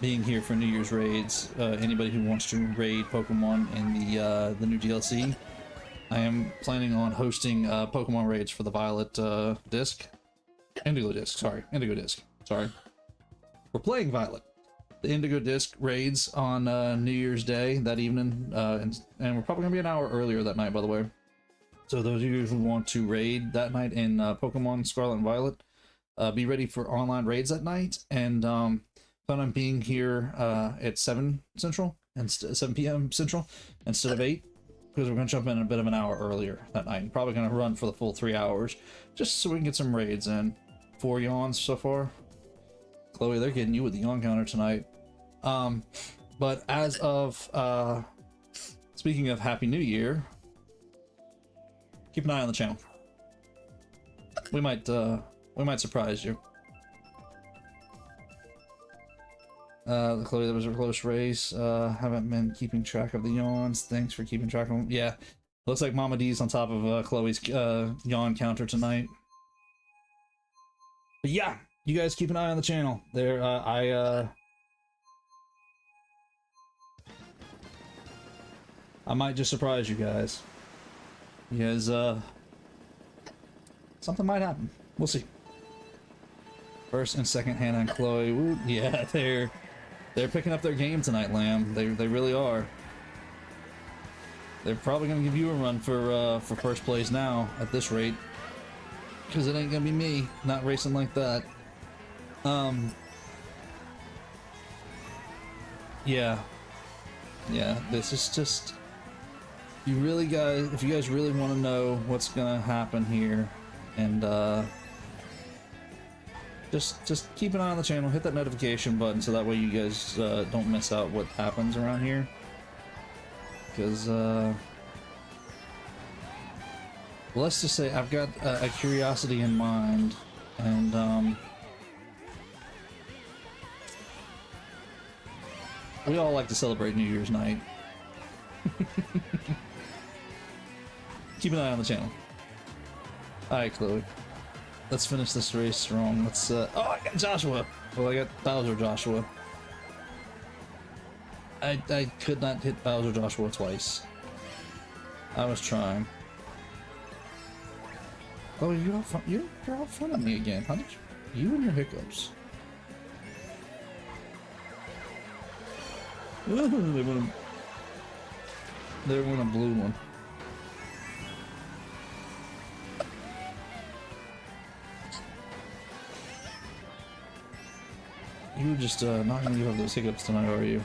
being here for New Year's raids. Anybody who wants to raid Pokemon in the new DLC, I am planning on hosting Pokemon raids for the Violet disc, Indigo disc. Sorry, Indigo disc. Sorry, we're playing Violet. The Indigo disc raids on New Year's Day that evening, and we're probably gonna be an hour earlier that night, by the way. So those of you who want to raid that night in Pokemon Scarlet and Violet, be ready for online raids that night, and plan on being here at 7 Central and 7 p.m. Central instead of 8, because we're gonna jump in a bit of an hour earlier that night. Probably gonna run for the full 3 hours, just so we can get some raids in. 4 yawns so far. Chloe, they're getting you with the yawn counter tonight. But as of speaking of Happy New Year, keep an eye on the channel. We might surprise you. Chloe, that was a close race. Haven't been keeping track of the yawns. Thanks for keeping track of them. Yeah, looks like Mama D's on top of Chloe's yawn counter tonight. But yeah, you guys keep an eye on the channel. There, I might just surprise you guys. Because, something might happen. We'll see. First and second Hannah and Chloe. Woo, yeah, they're picking up their game tonight, Lamb. They really are. They're probably gonna give you a run for first place now at this rate. Because it ain't gonna be me not racing like that. Yeah. Yeah, this is just... You really guys, if you guys really want to know what's gonna happen here, and just keep an eye on the channel, hit that notification button so that way you guys don't miss out what happens around here. Because let's just say I've got a curiosity in mind, and we all like to celebrate New Year's night. Keep an eye on the channel. Alright, Chloe. Let's finish this race strong. Let's, oh, I got Joshua! Well, I got Bowser Joshua. I could not hit Bowser Joshua twice. I was trying. Oh, you're out front of me again. How did you and your hiccups? They won a blue one. You're just not gonna give up those hiccups tonight, are you?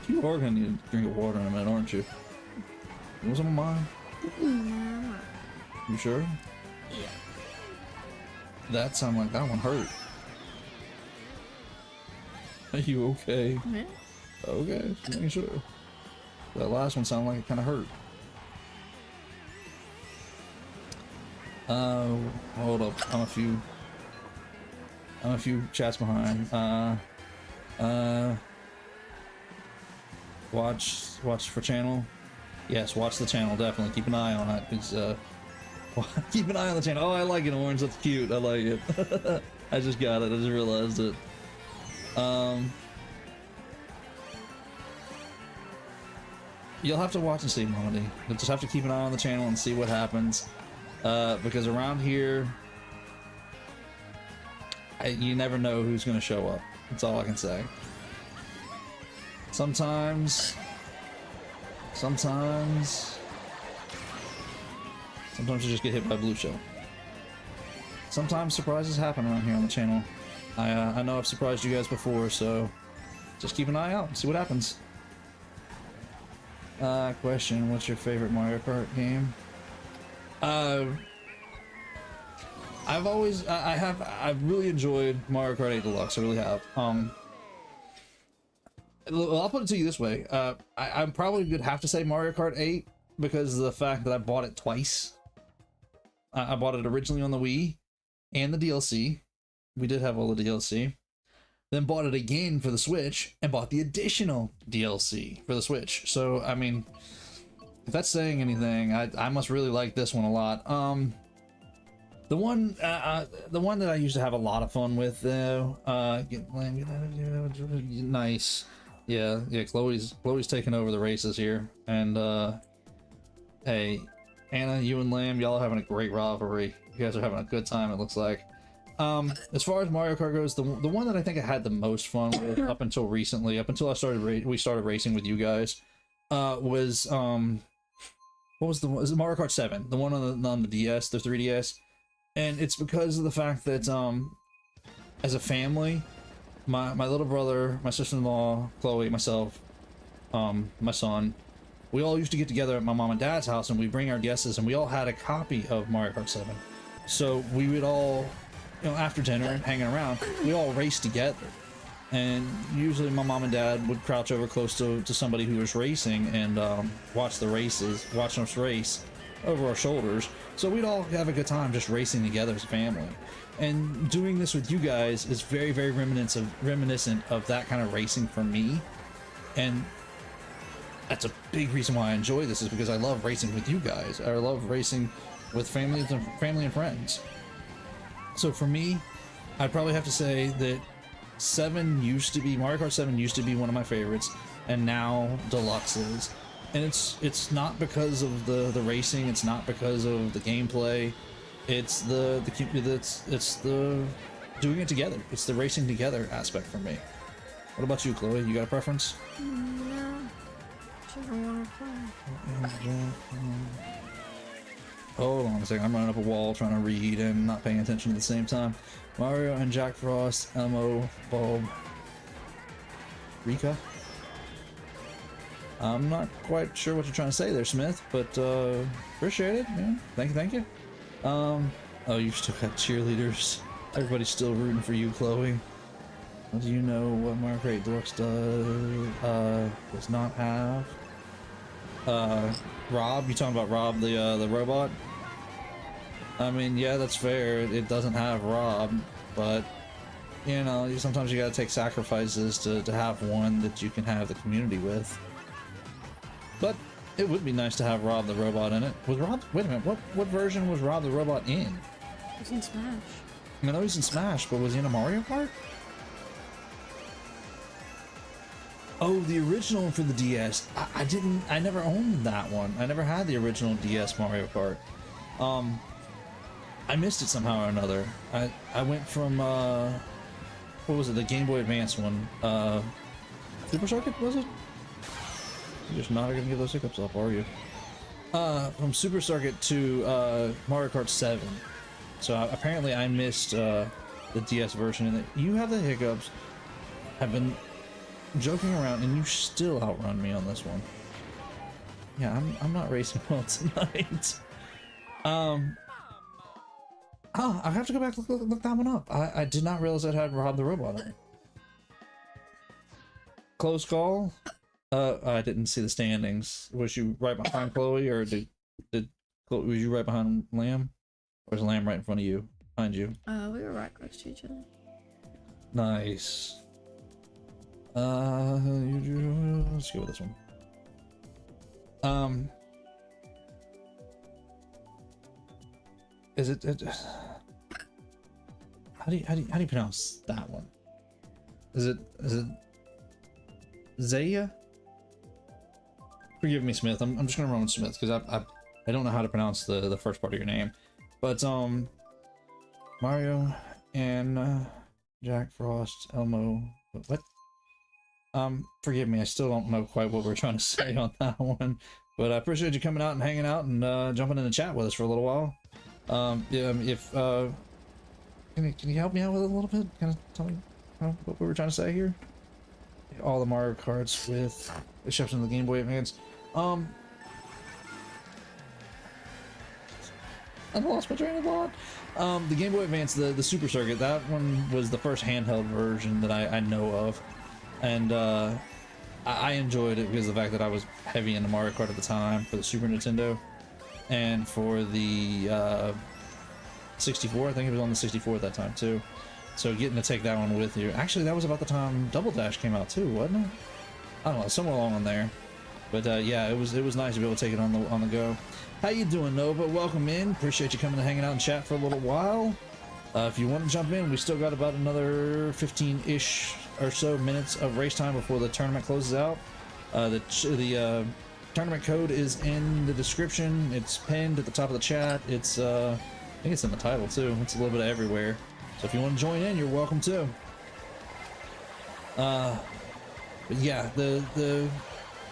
You are gonna need a drink of water in a minute, aren't you? You want some of mine? You sure? Yeah. That sounded like that one hurt. Are you okay? Yeah. Okay, just making sure. That last one sounded like it kind of hurt. Hold up. I'm a few chats behind. Watch for channel. Yes, watch the channel, definitely. Keep an eye on it, because, keep an eye on the channel. Oh, I like it, Orange. That's cute. I like it. I just got it. I just realized it. You'll have to watch and see, Melody. You'll just have to keep an eye on the channel and see what happens. Because around here, you never know who's going to show up. That's all I can say. Sometimes you just get hit by a blue shell. Sometimes surprises happen around here on the channel. I know I've surprised you guys before, so just keep an eye out and see what happens. Question, what's your favorite Mario Kart game? I've really enjoyed Mario Kart 8 Deluxe, I really have. I'll put it to you this way, I probably would have to say Mario Kart 8 because of the fact that I bought it twice. I bought it originally on the Wii and the DLC. We did have all the DLC. Then bought it again for the Switch and bought the additional DLC for the Switch. So, I mean, if that's saying anything, I must really like this one a lot. The one that I used to have a lot of fun with, though, nice. Yeah, Chloe's taking over the races here, and hey, Anna, you and Lamb, y'all are having a great rivalry. You guys are having a good time, it looks like. As far as Mario Kart goes, the one that I think I had the most fun with up until recently, up until we started racing with you guys, was what was the one? Is it Mario Kart 7? The one on the DS, the 3DS, and it's because of the fact that as a family, my little brother, my sister-in-law, Chloe, myself, my son, we all used to get together at my mom and dad's house, and we bring our DSs, and we all had a copy of Mario Kart 7. So we would all, you know, after dinner, hanging around, we all raced together. And usually my mom and dad would crouch over close to somebody who was racing and watch us race over our shoulders. So we'd all have a good time just racing together as a family. And doing this with you guys is very, very reminiscent of that kind of racing for me. And that's a big reason why I enjoy this, is because I love racing with you guys. I love racing with family and friends. So for me, I'd probably have to say that Mario Kart 7 used to be one of my favorites, and now Deluxe is. And it's not because of the racing, it's not because of the gameplay, it's the doing it together. It's the racing together aspect for me. What about you, Chloe? You got a preference? No. Whichever one I play. Hold on a second, I'm running up a wall trying to read and not paying attention at the same time. Mario and Jack Frost, Elmo, Bulb, Rika. I'm not quite sure what you're trying to say there, Smith, but appreciate it. Yeah, thank you. Oh, you've still got cheerleaders. Everybody's still rooting for you, Chloe. Do you know what Mario Kart Deluxe does not have? Rob, you talking about Rob the robot? I mean, yeah, that's fair. It doesn't have Rob, but you know, sometimes you gotta take sacrifices to have one that you can have the community with. But it would be nice to have Rob the robot in it. Was Rob? Wait a minute. What version was Rob the robot in? He's in Smash. I know he's in Smash, but was he in a Mario Kart? Oh, the original one for the DS. I never owned that one. I never had the original DS Mario Kart. I missed it somehow or another. I went from what was it? The Game Boy Advance one. Super Circuit, was it? You're just not gonna give those hiccups up, are you? From Super Circuit to Mario Kart 7. So apparently I missed the DS version, and you have the hiccups. I've been joking around, and you still outrun me on this one. Yeah, I'm not racing well tonight. Oh, I have to go back and look that one up. I did not realize it had Rob the robot in it. Close call. I didn't see the standings. Was you right behind Chloe, or was you right behind Lamb, or was Lamb right in front of you, behind you? We were right close to each other. Nice. Let's go with this one. Is it how do you pronounce that one? Is it Zaya? Forgive me, Smith. I'm just gonna run with Smith because I don't know how to pronounce the first part of your name. But Mario and Jack Frost, Elmo, what? Forgive me, I still don't know quite what we're trying to say on that one, but I appreciate you coming out and hanging out and jumping in the chat with us for a little while. Yeah, if can you help me out with it a little bit? Kind of tell me what we were trying to say here. All the Mario Karts with exception of the Game Boy Advance. I lost my train of thought. The Game Boy Advance, the Super Circuit, that one was the first handheld version that I know of. And I enjoyed it because of the fact that I was heavy into Mario Kart at the time for the Super Nintendo, and for the 64. I think it was on the 64 at that time too. So getting to take that one with you. Actually, that was about the time Double Dash came out too, wasn't it? I don't know, somewhere along on there. But yeah, it was nice to be able to take it on the go. How you doing, Nova? Welcome in. Appreciate you coming and hanging out and chat for a little while. If you want to jump in, we still got about another 15-ish or so minutes of race time before the tournament closes out. The tournament code is in the description. It's pinned at the top of the chat. It's I think it's in the title too. It's a little bit of everywhere. So if you want to join in, you're welcome to. But yeah,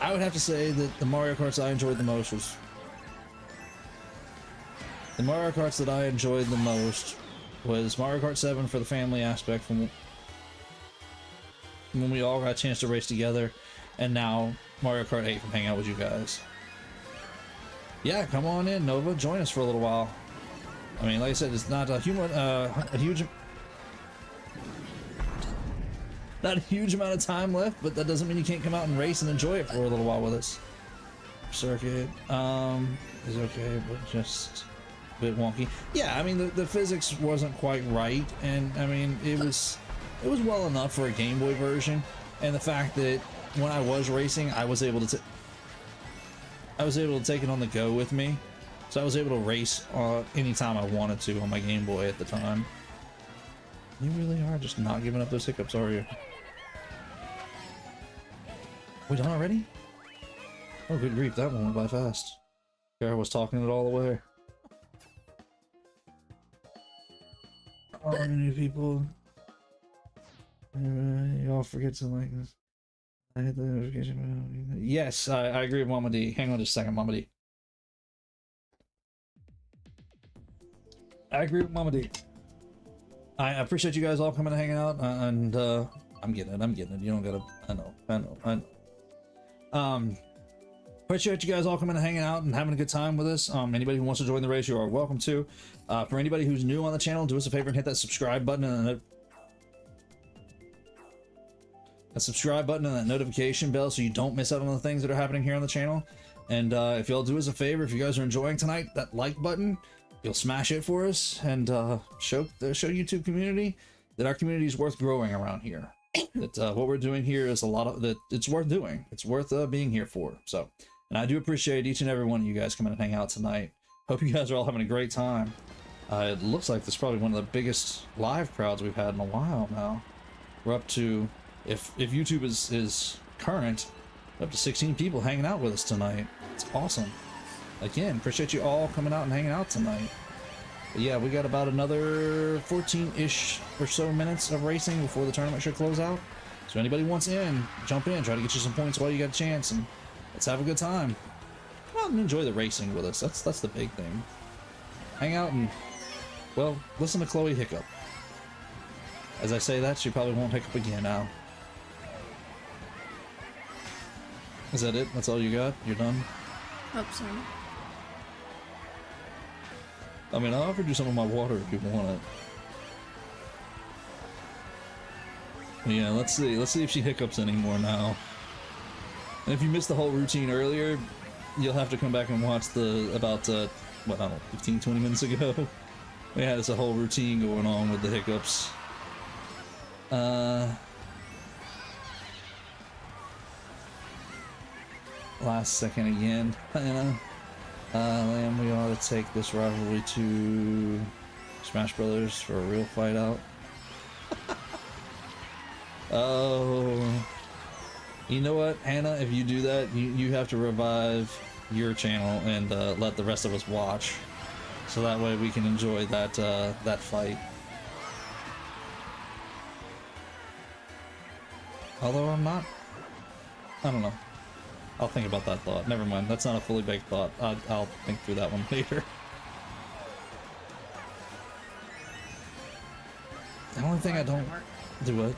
I would have to say that the Mario Karts I enjoyed the most was Mario Kart 7 for the family aspect, from when we all got a chance to race together, and now Mario Kart 8 from hanging out with you guys. Yeah, come on in, Nova, join us for a little while. I mean, like I said, it's not a huge amount of time left, but that doesn't mean you can't come out and race and enjoy it for a little while with us. Circuit is okay, but just a bit wonky. Yeah, I mean the physics wasn't quite right, and I mean it was well enough for a Game Boy version, and the fact that when I was racing, I was able to take it on the go with me, so I was able to race anytime I wanted to on my Game Boy at the time. You really are just not giving up those hiccups, are you? We done already? Oh, good grief, that one went by fast. Kara was talking it all the way. All the new people. Y'all forget to like this. I hit the notification. Yes, I agree with Mama D. Hang on just a second, Mama D. I agree with Mama D. I appreciate you guys all coming and hanging out, and I'm getting it. You don't gotta. I know. Appreciate you guys all coming and hanging out and having a good time with us. Anybody who wants to join the race, you are welcome to. For anybody who's new on the channel, do us a favor and hit that subscribe button and that notification bell so you don't miss out on the things that are happening here on the channel. And if y'all do us a favor, if you guys are enjoying tonight, that like button, you'll smash it for us and show YouTube community that our community is worth growing around here. That what we're doing here is a lot of that. It's worth doing. It's worth being here for. So, and I do appreciate each and every one of you guys coming and hang out tonight. Hope you guys are all having a great time. It looks like this is probably one of the biggest live crowds we've had in a while now. We're up to, if YouTube is current, up to 16 people hanging out with us tonight. It's awesome. Again, appreciate you all coming out and hanging out tonight. But yeah, we got about another 14-ish or so minutes of racing before the tournament should close out. So anybody wants in, jump in, try to get you some points while you got a chance, and let's have a good time. Come out and enjoy the racing with us. That's the big thing. Hang out and, well, listen to Chloe hiccup. As I say that, she probably won't hiccup again now. Is that it? That's all you got? You're done? Hope so. I mean, I offered you some of my water if you want it. Yeah, let's see. Let's see if she hiccups anymore now. And if you missed the whole routine earlier, you'll have to come back and watch the, about, what, I don't know, 15, 20 minutes ago. We had this a whole routine going on with the hiccups. Last second again, Diana. Lamb, we ought to take this rivalry to Smash Brothers for a real fight out. Oh, you know what, Hannah? If you do that, you have to revive your channel and let the rest of us watch, so that way we can enjoy that that fight. Although I don't know. I'll think about that thought. Never mind. That's not a fully baked thought. I'll think through that one later. The only thing I don't do what?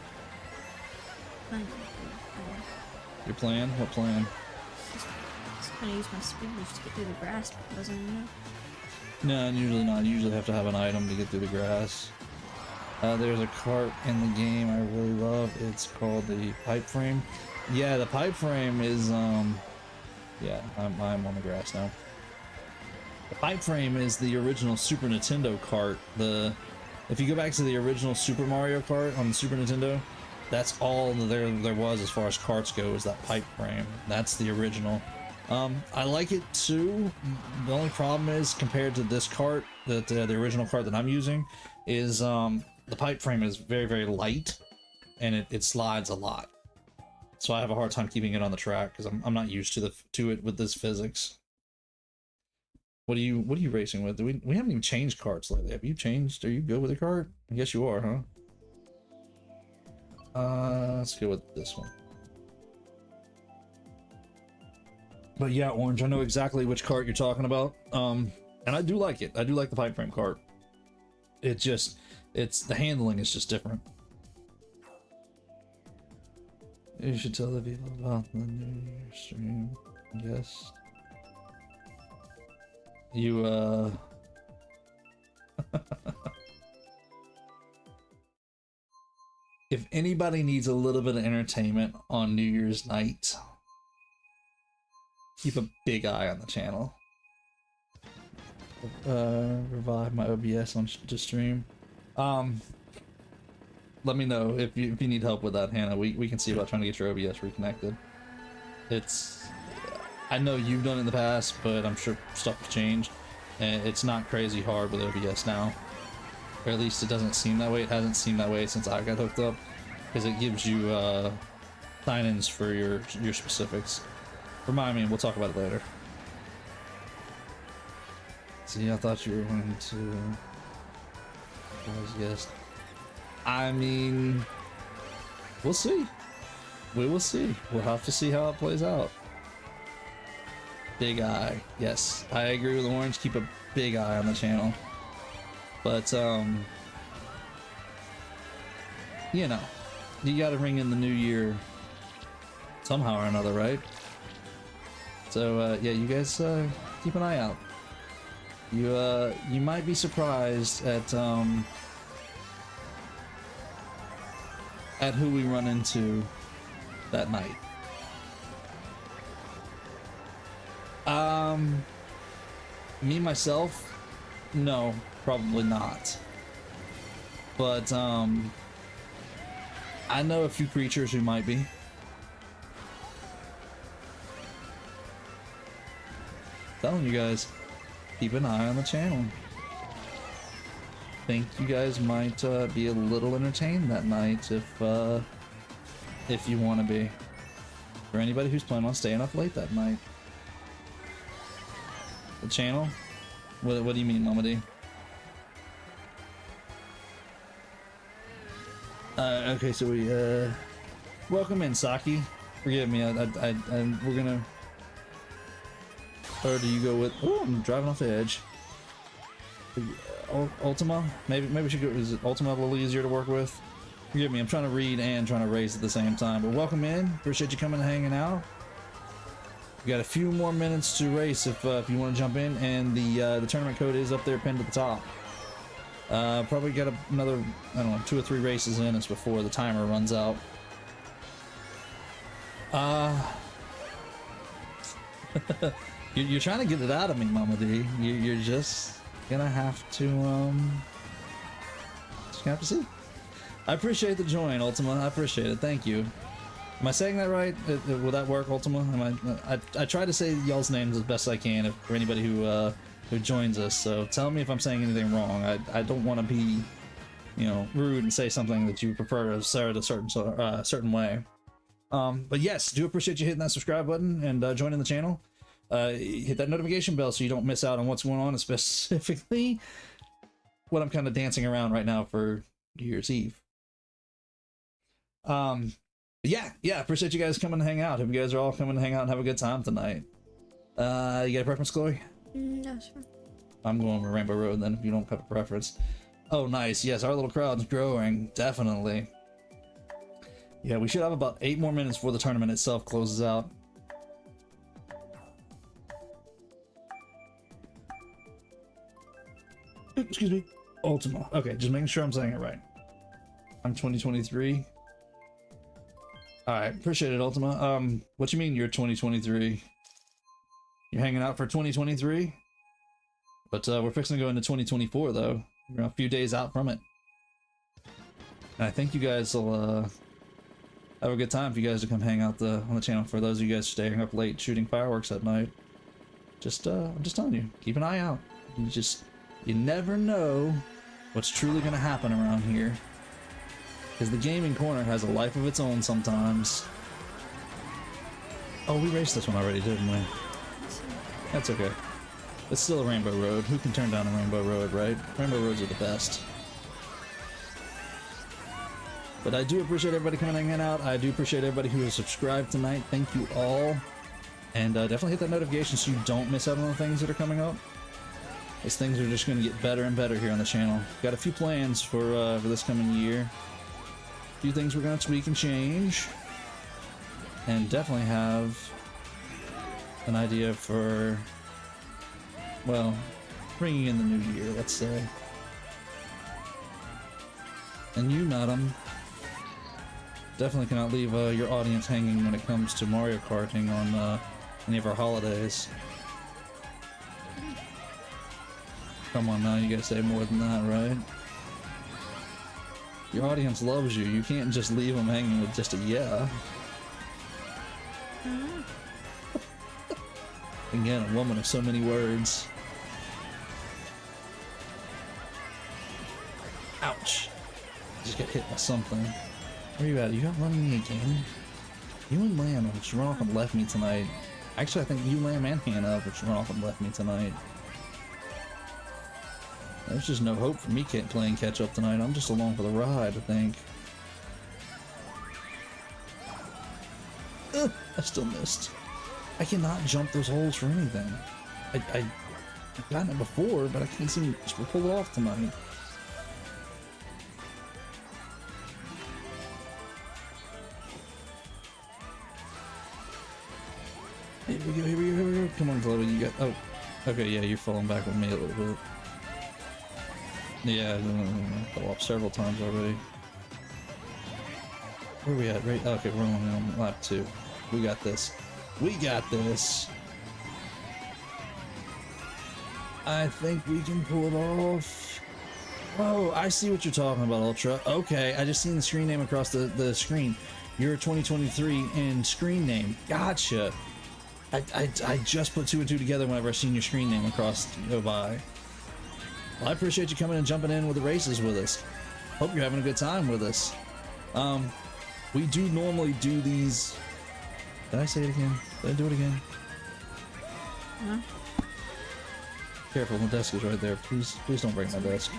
Your plan? What plan? Just gonna use my speed boost to get through the grass, but it doesn't, you know? No, usually not. You usually have to have an item to get through the grass. There's a cart in the game I really love. It's called the pipe frame. Yeah, the pipe frame is, yeah, I'm on the grass now. The pipe frame is the original Super Nintendo cart. If you go back to the original Super Mario Kart on the Super Nintendo, that's all there was as far as carts go, is that pipe frame. That's the original. I like it too. The only problem is, compared to this cart, that the original cart that I'm using, is the pipe frame is very, very light, and it slides a lot. So I have a hard time keeping it on the track because I'm not used to it with this physics. What are you racing with? We haven't even changed carts lately. Have you changed? Are you good with the cart? I guess you are, huh? Let's go with this one. But yeah, Orange, I know exactly which cart you're talking about. And I do like it. I do like the pipe frame cart. The handling is just different. You should tell the people about the New Year stream. Yes. You, if anybody needs a little bit of entertainment on New Year's night, keep a big eye on the channel. Revive my OBS on to stream. Let me know if you need help with that, Hannah. We can see about trying to get your OBS reconnected. I know you've done it in the past, but I'm sure stuff has changed, and it's not crazy hard with OBS now. Or at least it doesn't seem that way. It hasn't seemed that way since I got hooked up, because it gives you sign-ins for your specifics. Remind me, and we'll talk about it later. See, I thought you were going to... Yes. I mean, we'll see. We will see. We'll have to see how it plays out. Big eye. Yes, I agree with Orange. Keep a big eye on the channel. But you know, you got to ring in the new year somehow or another, right? So yeah, you guys keep an eye out. You might be surprised at who we run into that night. Me myself, no, probably not. But I know a few creatures who might be. Telling you guys, keep an eye on the channel. Think you guys might be a little entertained that night if you want to be. For anybody who's planning on staying up late that night. The channel? What do you mean, Mama D? Okay, so we welcome in, Saki. Forgive me, we're gonna. Or do you go with? Oh, I'm driving off the edge. Ultima? Maybe we should go. Is it Ultima a little easier to work with? Forgive me, I'm trying to read and trying to race at the same time. But welcome in. Appreciate you coming and hanging out. We got a few more minutes to race if you want to jump in, and the tournament code is up there pinned at the top. Probably got another, I don't know, 2 or 3 races in us before the timer runs out. You're trying to get it out of me, Mama D. You're just gonna have to see. I appreciate the join, Ultima. I appreciate it. Thank you. Am I saying that right? Will that work, Ultima? I try to say y'all's names as best I can for anybody who joins us. So tell me if I'm saying anything wrong. I don't want to be, you know, rude and say something that you prefer to say it a certain way. But yes, do appreciate you hitting that subscribe button and joining the channel. Hit that notification bell so you don't miss out on what's going on, specifically what I'm kind of dancing around right now for New Year's Eve. Yeah, appreciate you guys coming to hang out. Hope you guys are all coming to hang out and have a good time tonight. You got a preference, Chloe? No, sir. I'm going with Rainbow Road then, if you don't have a preference. Oh, nice. Yes, our little crowd's growing, definitely. Yeah, we should have about 8 more minutes before the tournament itself closes out. Excuse me. Ultima. Okay, just making sure I'm saying it right. I'm 2023. Alright, appreciate it, Ultima. What you mean you're 2023? You're hanging out for 2023? But we're fixing to go into 2024 though. We're a few days out from it. And I think you guys will have a good time if you guys to come hang out on the channel. For those of you guys staying up late shooting fireworks at night. I'm just telling you, keep an eye out. You never know what's truly gonna happen around here. Because the gaming corner has a life of its own sometimes. Oh, we raced this one already, didn't we? That's okay. It's still a Rainbow Road. Who can turn down a Rainbow Road, right? Rainbow Roads are the best. But I do appreciate everybody coming and hanging out. I do appreciate everybody who has subscribed tonight. Thank you all. And definitely hit that notification so you don't miss out on the things that are coming up. These things are just going to get better and better here on the channel. Got a few plans for this coming year. A few things we're going to tweak and change. And definitely have an idea for, well, bringing in the new year, let's say. And you, madam, definitely cannot leave your audience hanging when it comes to Mario Karting on any of our holidays. Come on now, you gotta say more than that, right? Your audience loves you. You can't just leave them hanging with just a yeah. Again, a woman of so many words. Ouch. Just got hit by something. Where you at? You got running me again? You and Lamb have just run off and left me tonight. Actually, I think you, Lamb, and Hannah have just run off and left me tonight. There's just no hope for me playing catch up tonight. I'm just along for the ride, I think. Ugh, I still missed. I cannot jump those holes for anything. I've gotten it before, but I can't seem to pull it off tonight. Here we go, here we go, here we go. Come on, Chloe, you got... Oh, okay, yeah, you're falling back with me a little bit. Yeah, fell off several times already. Where are we at? Right? Okay, we're only on lap 2. We got this. We got this. I think we can pull it off. Oh, I see what you're talking about, Ultra. Okay, I just seen the screen name across the screen. You're 2023 in screen name. Gotcha. I just put 2 and 2 together whenever I seen your screen name across go by. Well, I appreciate you coming and jumping in with the races with us. Hope you're having a good time with us. We do normally do these. Did I say it again? Did I do it again? Huh? Careful, the desk is right there. Please don't break my desk.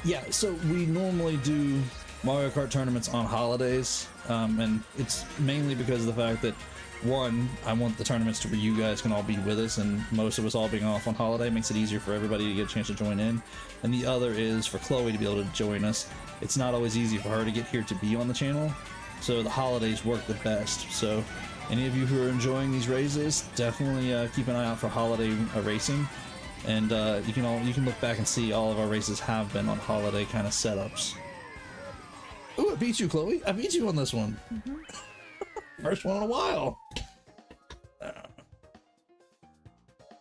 Yeah, so we normally do Mario Kart tournaments on holidays, and it's mainly because of the fact that, one, I want the tournaments to where you guys can all be with us, and most of us all being off on holiday makes it easier for everybody to get a chance to join in. And the other is for Chloe to be able to join us. It's not always easy for her to get here to be on the channel, so the holidays work the best. So any of you who are enjoying these races, definitely keep an eye out for holiday racing, and you can look back and see all of our races have been on holiday kind of setups. Ooh, I beat you, Chloe. I beat you on this one. First one in a while.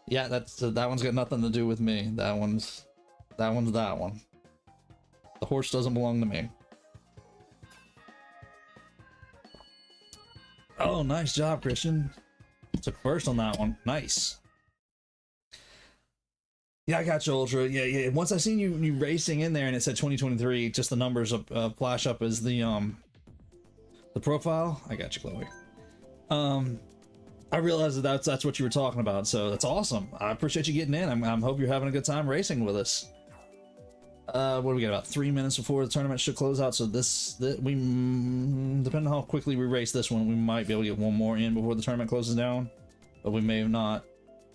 Yeah, that one's got nothing to do with me. That one's that one. The horse doesn't belong to me. Oh, nice job, Christian. Took first on that one. Nice. Yeah, I got you, Ultra. Yeah. Once I seen you racing in there and it said 2023, just the numbers flash up as the profile. I got you, Chloe. I realized that's what you were talking about, so that's awesome. I appreciate you getting in. I hope you're having a good time racing with us. What do we got? About 3 minutes before the tournament should close out. So we depending on how quickly we race this one, we might be able to get one more in before the tournament closes down, but we may have not.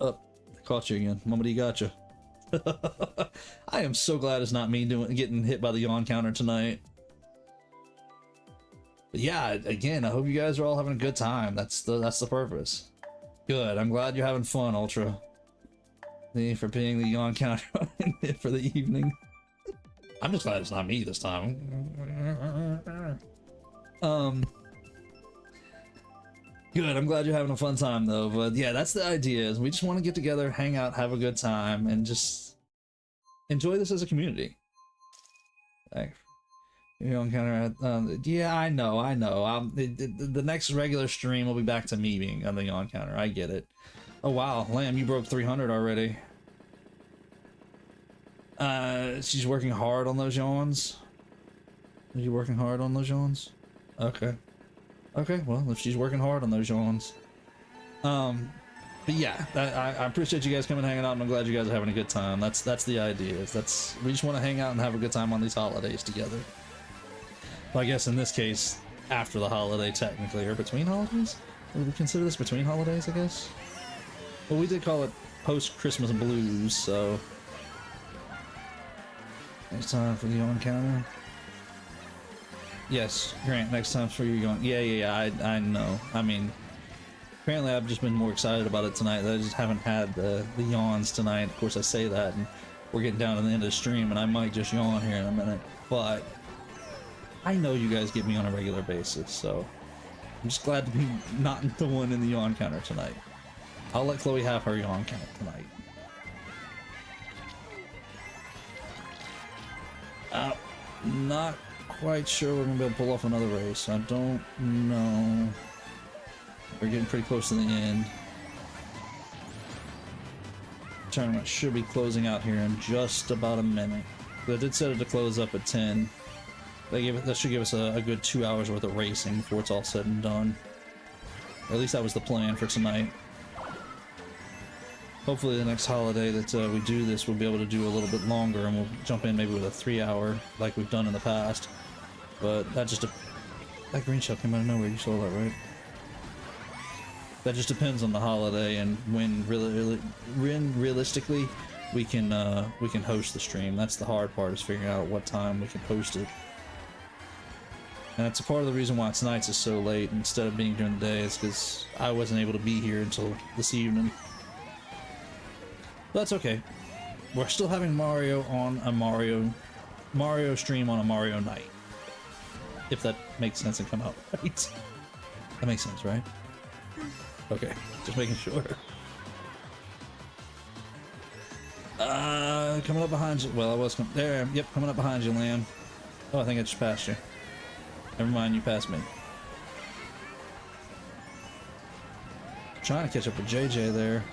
Oh, I caught you again. Mommy got you. I am so glad it's not me getting hit by the yawn counter tonight. But yeah, again, I hope you guys are all having a good time. That's the purpose. Good. I'm glad you're having fun, Ultra. Thank you for being the yawn counter for the evening. I'm just glad it's not me this time. Good. I'm glad you're having a fun time though. But yeah, that's the idea. Is we just want to get together, hang out, have a good time, and just enjoy this as a community. Thanks. Yawn counter. Yeah, I know. The next regular stream will be back to me being on the yawn counter. I get it. Oh wow, Lamb, you broke 300 already. She's working hard on those yawns. Are you working hard on those yawns? Okay. Okay, well, if she's working hard on those yawns. But yeah, I appreciate you guys coming and hanging out, and I'm glad you guys are having a good time. That's the idea. We just want to hang out and have a good time on these holidays together. Well, I guess in this case, after the holiday, technically, or between holidays? Would we consider this between holidays, I guess? Well, we did call it post-Christmas blues, so... Next time for the yawn counter. Yes, Grant, next time for your yawn. Yeah, I know. I mean, apparently I've just been more excited about it tonight. I just haven't had the yawns tonight. Of course, I say that, and we're getting down to the end of the stream, and I might just yawn here in a minute. But I know you guys get me on a regular basis, so I'm just glad to be not the one in the yawn counter tonight. I'll let Chloe have her yawn counter tonight. Not quite sure we're gonna be able to pull off another race. I don't know. We're getting pretty close to the end. Tournament should be closing out here in just about a minute. They did set it to close up at 10. That should give us a good 2 hours worth of racing before it's all said and done. Or at least that was the plan for tonight. Hopefully the next holiday that we do this, we'll be able to do a little bit longer, and we'll jump in maybe with a 3 hour like we've done in the past. But that green shell came out of nowhere. You saw that, right? That just depends on the holiday and when realistically we can host the stream. That's the hard part, is figuring out what time we can host it. And that's a part of the reason why tonight's is so late instead of being during the day, is because I wasn't able to be here until this evening. But that's okay. We're still having Mario on a Mario stream on a Mario night. If that makes sense and come out right. That makes sense, right? Okay, just making sure. Coming up behind you. Well, I was there. Yep, coming up behind you, Lamb. Oh, I think I just passed you. Never mind, you passed me. Trying to catch up with JJ there,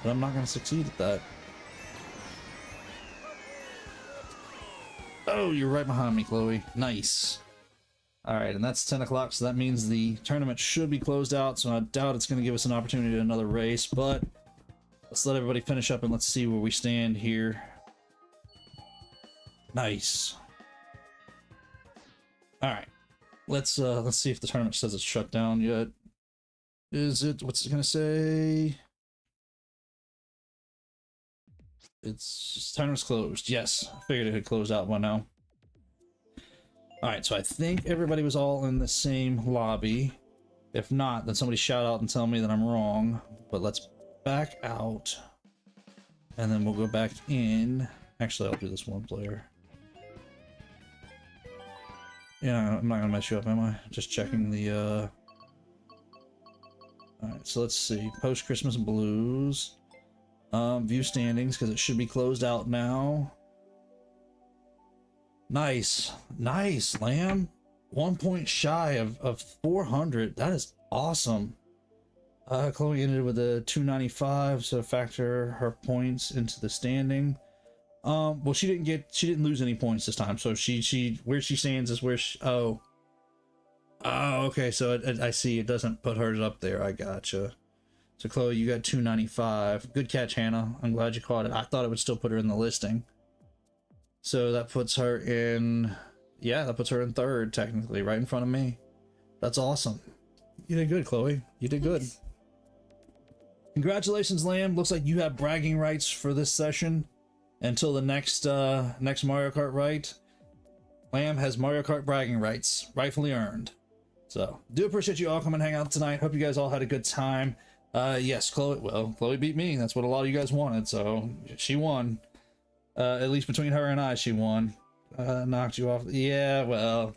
but I'm not going to succeed at that. Oh, you're right behind me, Chloe. Nice. Alright, and that's 10 o'clock, so that means the tournament should be closed out, so I doubt it's going to give us an opportunity to another race, but let's let everybody finish up and let's see where we stand here. Nice. Alright. Let's see if the tournament says it's shut down yet. Is it? What's it gonna say? It's tournament's closed. Yes, I figured it had closed out by now. Alright, so I think everybody was all in the same lobby. If not, then somebody shout out and tell me that I'm wrong. But let's back out. And then we'll go back in. Actually, I'll do this one player. Yeah, I'm not gonna mess you up, am I? Just checking the, Alright, so let's see. Post-Christmas Blues. View standings, because it should be closed out now. Nice. Nice, Lamb. 1 point shy of 400. That is awesome. Chloe ended with a 295, so factor her points into the standing. Well, she didn't lose any points this time, so she where she stands is where she, oh, okay, so I see, it doesn't put hers up there. I gotcha. So Chloe, you got 295. Good catch, Hannah. I'm glad you caught it. I thought it would still put her in the listing. So that puts her in, yeah, that puts her in third, technically, right in front of me. That's awesome. You did good, Chloe. You did good. Congratulations, Lamb. Looks like you have bragging rights for this session until the next Mario Kart right. Lamb has Mario Kart bragging rights, rightfully earned. So, do appreciate you all coming and hang out tonight. Hope you guys all had a good time. Yes, Chloe, well, Chloe beat me. That's what a lot of you guys wanted, so she won. At least between her and I, she won. Knocked you off. Yeah, well,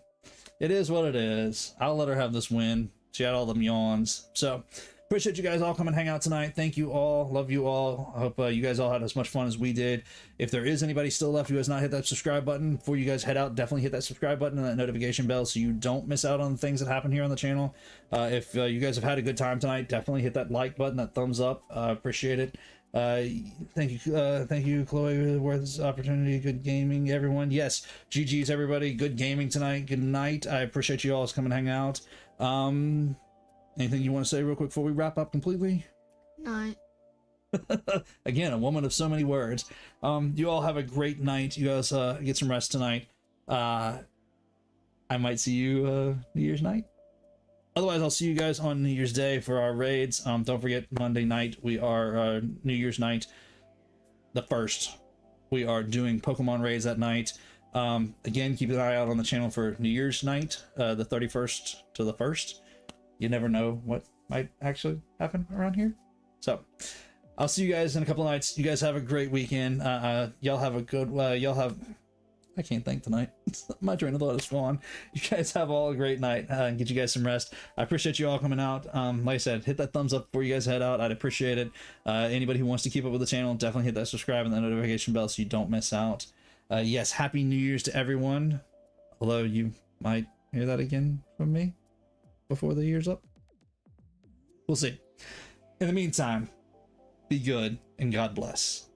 it is what it is. I'll let her have this win. She had all them yawns. So, appreciate you guys all coming and hang out tonight. Thank you all. Love you all. I hope you guys all had as much fun as we did. If there is anybody still left who has not hit that subscribe button, before you guys head out, definitely hit that subscribe button and that notification bell so you don't miss out on the things that happen here on the channel. If you guys have had a good time tonight, definitely hit that like button, that thumbs up. Appreciate it. Thank you, Chloe, for this opportunity. Good gaming, everyone. Yes, GG's, everybody. Good gaming tonight. Good night. I appreciate you all coming and hang out. Anything you want to say real quick before we wrap up completely? Night. Again, a woman of so many words. You all have a great night. You guys get some rest tonight. I might see you New Year's night. Otherwise, I'll see you guys on New Year's Day for our raids. Don't forget, Monday night, we are New Year's night, the 1st. We are doing Pokemon raids that night. Again, keep an eye out on the channel for New Year's night, the 31st to the 1st. You never know what might actually happen around here. So, I'll see you guys in a couple of nights. You guys have a great weekend. Y'all have a good, I can't think tonight. My train of thought is gone. You guys have all a great night and get you guys some rest. I appreciate you all coming out. Like I said, hit that thumbs up before you guys head out. I'd appreciate it. Anybody who wants to keep up with the channel, definitely hit that subscribe and that notification bell so you don't miss out. Yes, Happy New Year's to everyone. Although you might hear that again from me before the year's up. We'll see. In the meantime, be good and God bless.